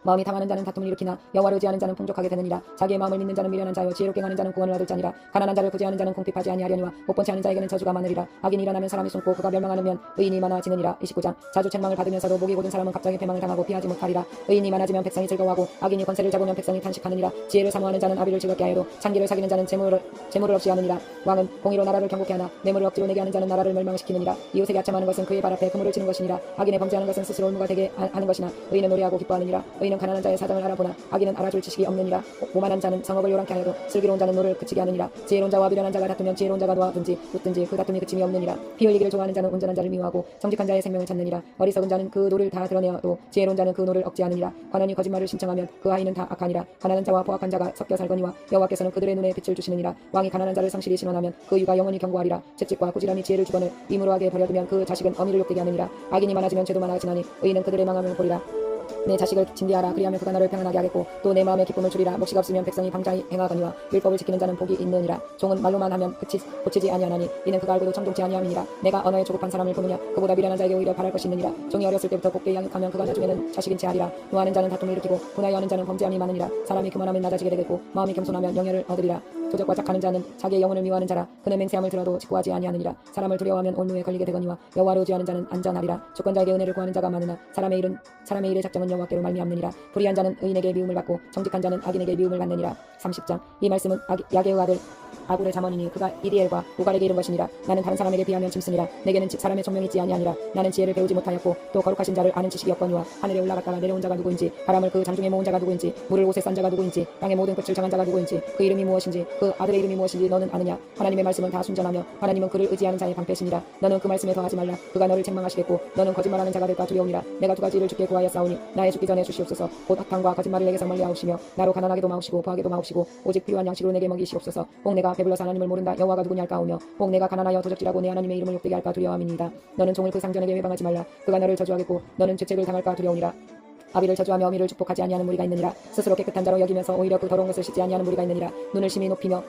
마음이 당하는 자는 다툼을 일으키나 여호와를 의지하는 자는 풍족하게 되느니라. 자기의 마음을 믿는 자는 미련한 자요 지혜롭게 행하는 자는 구원을 얻을 자니라. 가난한 자를 구제하는 자는 궁핍하지 아니하려니와 못본치 않은 자에게는 저주가 많으리라. 악인이 일어나면 사람이 숨고 그가 멸망하면 의인이 많아지느니라. 29장. 자주 책망을 받으면서도 목이 곧은 사람은 갑자기 패망을 당하고 피하지 못하리라. 의인이 많아지면 백성이 즐거워하고 악인이 권세를 잡으면 백성이 탄식하느니라. 지혜를 사모하는 자는 아비를 즐겁게 하여도 창기를 사귀는 자는 재물을 없이 하느니라. 왕은 공의로 나라를 경고케 하나 뇌물을 억지로 내게 하는 자는 나라를 멸망시키느니라. 이웃에게 아첨하는 것은 그의 발 앞에 그물을 치는 것이니라. 악인의 범죄하는 것은 스스로 올무가 되게 하는 것이나 의인은 노래하고 기뻐하느니라. 의인은 가난한 자의 사정을 알아보나 악인은 알아줄 지식이 없느니라. 오만한 자는 성업을 요란케 하여도 슬기로운 자는 노를 그치게 하느니라. 지혜로운 자와 미련한 자가 다투면 지혜로운 자가 도와든지 웃든지 그 다툼이 그침이 없느니라. 피 흘리기를 좋아하는 자는 온전한 자를 미워하고 정직한 자의 생명을 찾느니라. 어리석은 자는 그 노를 다 드러내어도 지혜로운 자는 그 노를 억제하느니라. 관원이 거짓말을 신청하면 그 아이는 다 악하니라. 가난한 자와 포악한 자가 섞여 살거니와 여호와께서는 그들의 눈에 빛을 주시느니라. 왕이 가난한 자를 성실히 신원하면 그 유가 영원히 견고하리라. 채찍과 꾸지람이 지혜를 주거늘 이무로하게 버려두면 그 자식은 어미를 욕되게 하느니라. 악인이 많아지면 죄도 많아지나니 의인은 그들의 망함을 보리라. 내 자식을 징계하라. 그리하면 그가 너를 평안하게 하겠고 또 내 마음의 기쁨을 주리라. 몫이가 없으면 백성이 방자히 행하거니와 율법을 지키는 자는 복이 있느니라. 종은 말로만 하면 고치지 아니하나니 이는 그가 알고도 청종치 아니함이니라. 내가 언어에 조급한 사람을 보느냐 그보다 미련한 자에게 오히려 바랄 것이 있느니라. 종이 어렸을 때부터 곱게 양육하면 그가 나중에는 자식인 채 하리라. 노하는 자는 다툼을 일으키고 분하여 하는 자는 범죄함이 많으니라. 사람이 교만하면 낮아지게 되겠고 마음이 겸손하면 영예를 얻으리라. 도적과 짝하는 자는 자기의 영혼을 미워하는 자라. 그는 맹세함을 들어도 직구하지 아니하느니라. 사람을 두려워하면 온누에 걸리게 되거니와 여호와를 의지하는 자는 안전하리라. 주권자에게 은혜를 구하는 자가 많으나 사람의 일의 작정은 여호와께로 말미암느니라. 불의한 자는 의인에게 미움을 받고 정직한 자는 악인에게 미움을 받느니라. 30장. 이 말씀은 야게의 아들 아굴의 자문이니 그가 이디엘과 우갈에게 이른 것이니라. 나는 다른 사람에게 비하면 짐승이라. 내게는 사람의 총명이 있지 아니하니라. 나는 지혜를 배우지 못하였고 또 거룩하신 자를 아는 지식이 없거니와 하늘에 올라갔다가 내려온 자가 누구인지 바람을 그 장중에 모은 자가 누구인지 물을 옷에 싼 자가 누구인지 땅의 모든 끝을 정한 자가 누구인지 그 이름이 무엇인지 그 아들의 이름이 무엇인지 너는 아느냐. 하나님의 말씀은 다 순전하며 하나님은 그를 의지하는 자의 방패시니라. 너는 그 말씀에 더하지 말라. 그가 너를 책망하시겠고 너는 거짓말하는 자가 될까 두려우니라. 내가 두 가지를 주께 구하였사오니 나의 죽기 전에 주시옵소서. 곧 악함과 거짓말을 내게서 멀리하옵시며 나로 가난하게도 마옵시고 부하게도 마옵시고 오직 필요한 양식으로 내게 먹이시옵소서. 혹 내가 배불러서 하나님을 모른다 여호와가 누구냐 할까 하오며 혹 내가 가난하여 도적질하고 내 하나님의 이름을 욕되게 할까 두려워함이니이다. 너는 종을 그 상전에게 회방하지 말라. 그가 너를 저주하겠고 너는 죄책을 당할까 두려우니라. 아비를 저주하며 어미를 축복하지 아니하는 무리가 있느니라. 스스로 깨끗한 자로 여기면서 오히려 그 더러운 것을 씻지 아니하는 무리가 있느니라. 눈을 심히 높이며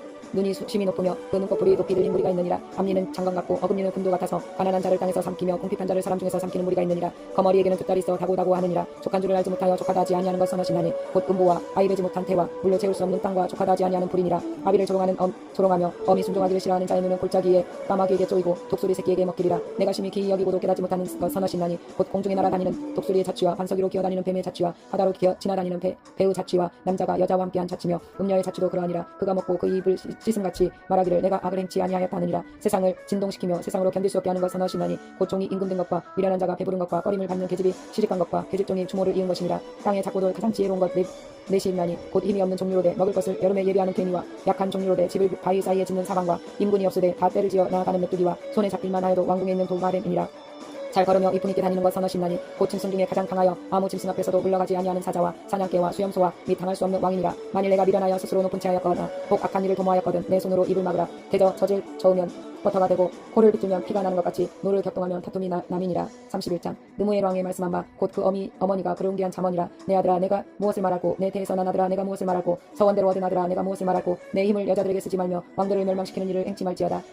심히 높으며 그 눈꺼풀이 높이 들린 무리가 있느니라. 앞니는 장관 같고 어금니는 금도 같아서 가난한 자를 땅에서 삼키며 궁핍한 자를 사람 중에서 삼키는 무리가 있느니라. 거머리에게는 두 딸이 있어 다고다고 하느니라. 족한 줄을 알지 못하여 족하다 하지 아니하는 것 선하시나니 곧 음보와 아이 베지 못한 태와 물로 채울 수 없는 땅과 족하다 하지 아니하는 불이니라. 아비를 조롱하며 어미 순종하기를 싫어하는 자의 눈은 골짜기에 까마귀에게 쪼이고 독수리 새끼에게 먹기리라. 내가 심히 기이 여기고도 깨닫지 못하는 것 선하시나니 곧 공중에 날아다니는 독수리의 자취와 반석이로 기어다니는 뱀의 자취와 바다로 지나다니는 배의 자취와 남자가 여자와 함께한 자취며 음녀의 자취도 그러하니라. 그가 먹고 그 입을 씻음같이 말하기를 내가 악을 행치 아니하였다 하느니라. 세상을 진동시키며 세상으로 견딜 수 없게 하는 것 선하시나니 곧 종이 임금된 것과 미련한 자가 배부른 것과 꺼림을 받는 계집이 시집간 것과 계집종이 주모를 이은 것이니라. 땅의 작고도 가장 지혜로운 것 넷이나니 곧 힘이 없는 종류로되 먹을 것을 여름에 예비하는 개미와 약한 종류로되 집을 바위 사이에 짓는 사방과 임군이 없으되 다 때를 지어 나아가는 메뚜기와 손에 잡힐만 하여도 왕궁에 있는 도마뱀이니라. 잘 걸으며 이쁨 있게 다니는 것 선하시나니 곧 짐승 중에 가장 강하여 아무 짐승 앞에서도 물러가지 아니하는 사자와 사냥개와 수염소와 및 당할 수 없는 왕이니라. 만일 내가 미련하여 스스로 높은 채 하였거나 혹 악한 일을 도모하였거든 내 손으로 입을 막으라. 대저 젖을 저으면 버터가 되고 코를 빗들면 피가 나는 것 같이 노를 격동하면 다툼이 남이니라. 31장 느무엘 왕의 말씀한 바 곧 그 어머니가 그러운기한 잠언이라. 내 아들아 내가 무엇을 말하고 내 태에서 난 아들아 내가 무엇을 말하고 서원대로 얻은 아들아 내가 무엇을 말하고 내 힘을 여자들에게 쓰지 말며 왕들을 멸망시키는 일을 행치 말지어다.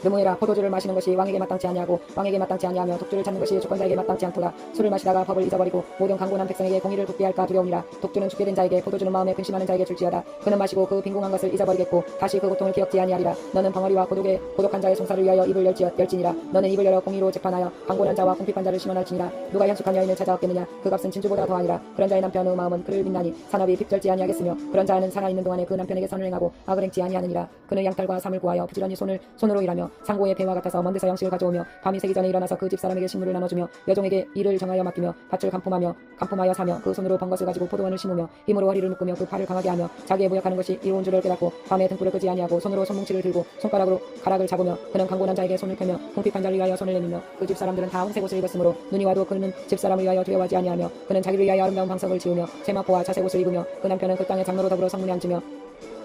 느무엘아 포도주를 마시는 것이 왕에게 마땅치 아니하고 왕에게 마땅치 아니하며 독주를 찾는 것이 주권자에게 마땅치 않도다. 술을 마시다가 법을 잊어버리고 모든 강곤한 백성에게 공의를 굽게 할까 두려우니라. 독주는 죽게 된 자에게 포도주는 마음에 근심하는 자에게 줄지어다. 그는 마시고 그 빈궁한 것을 잊어버리겠고 다시 그 고통을 기억지 아니하리라. 너는 벙어리와 고독한 자의 송사를 위하여 입을 열지니라. 너는 입을 열어 공의로 재판하여 강곤한 자와 궁핍한 자를 심원할지니라. 누가 현숙한 여인을 찾아왔겠느냐. 그 값은 진주보다 더하니라. 그런 자의 남편의 마음은 그를 빛나니 산업이 핍절지 아니하겠으며 그런 자는 살아있는 동안에 그 남편에게 선을 행하고 악을 행치 아니하느니라. 그는 양털과 삼을 구하여 부지런히 손으로 일하며 상고의 배와 같아서 먼 데서 양식을 가져오며 밤이 새기 전에 일어나서 그 집 사람에게 식물을 나눠주며 여종에게 일을 정하여 맡기며 밭을 간품하여 사며 그 손으로 번 것을 가지고 포도원을 심으며 힘으로 허리를 묶으며 그 팔을 강하게 하며 자기의 무역하는 것이 이로운 줄을 깨닫고 밤에 등불을 끄지 아니하고 손으로 손뭉치를 들고 손가락으로 가락을 잡으며 그는 강곤한 자에게 손을 펴며 궁핍한 자를 위하여 손을 내밀며 그 집 사람들은 다 혼색 옷을 입었으므로 눈이 와도 그는 집 사람을 위하여 두려워하지 아니하며 그는 자기를 위하여 아름다운 방석을 지으며 세마포와 자색 옷을 입으며 그 남편은 그 땅의 장로로 더불어 성문에 앉으며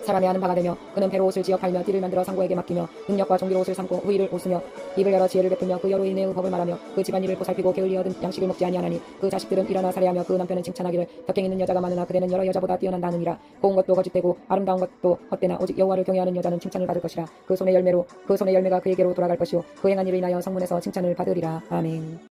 사람의 아는 바가 되며 그는 배로 옷을 지어 팔며 띠를 만들어 상고에게 맡기며 능력과 종기로 옷을 삼고 후의를 웃으며 입을 열어 지혜를 베풀며 그 여로 인해 법을 말하며 그 집안일을 보살피고 게을리 얻은 양식을 먹지 아니하나니 그 자식들은 일어나 살해하며 그 남편은 칭찬하기를 덕행 있는 여자가 많으나 그대는 여러 여자보다 뛰어난다 하느니라. 고운 것도 거짓되고 아름다운 것도 헛되나 오직 여호와를 경외하는 여자는 칭찬을 받을 것이라. 그 손의 열매가 그에게로 돌아갈 것이요 그 행한 일을 인하여 성문에서 칭찬을 받으리라. 아멘.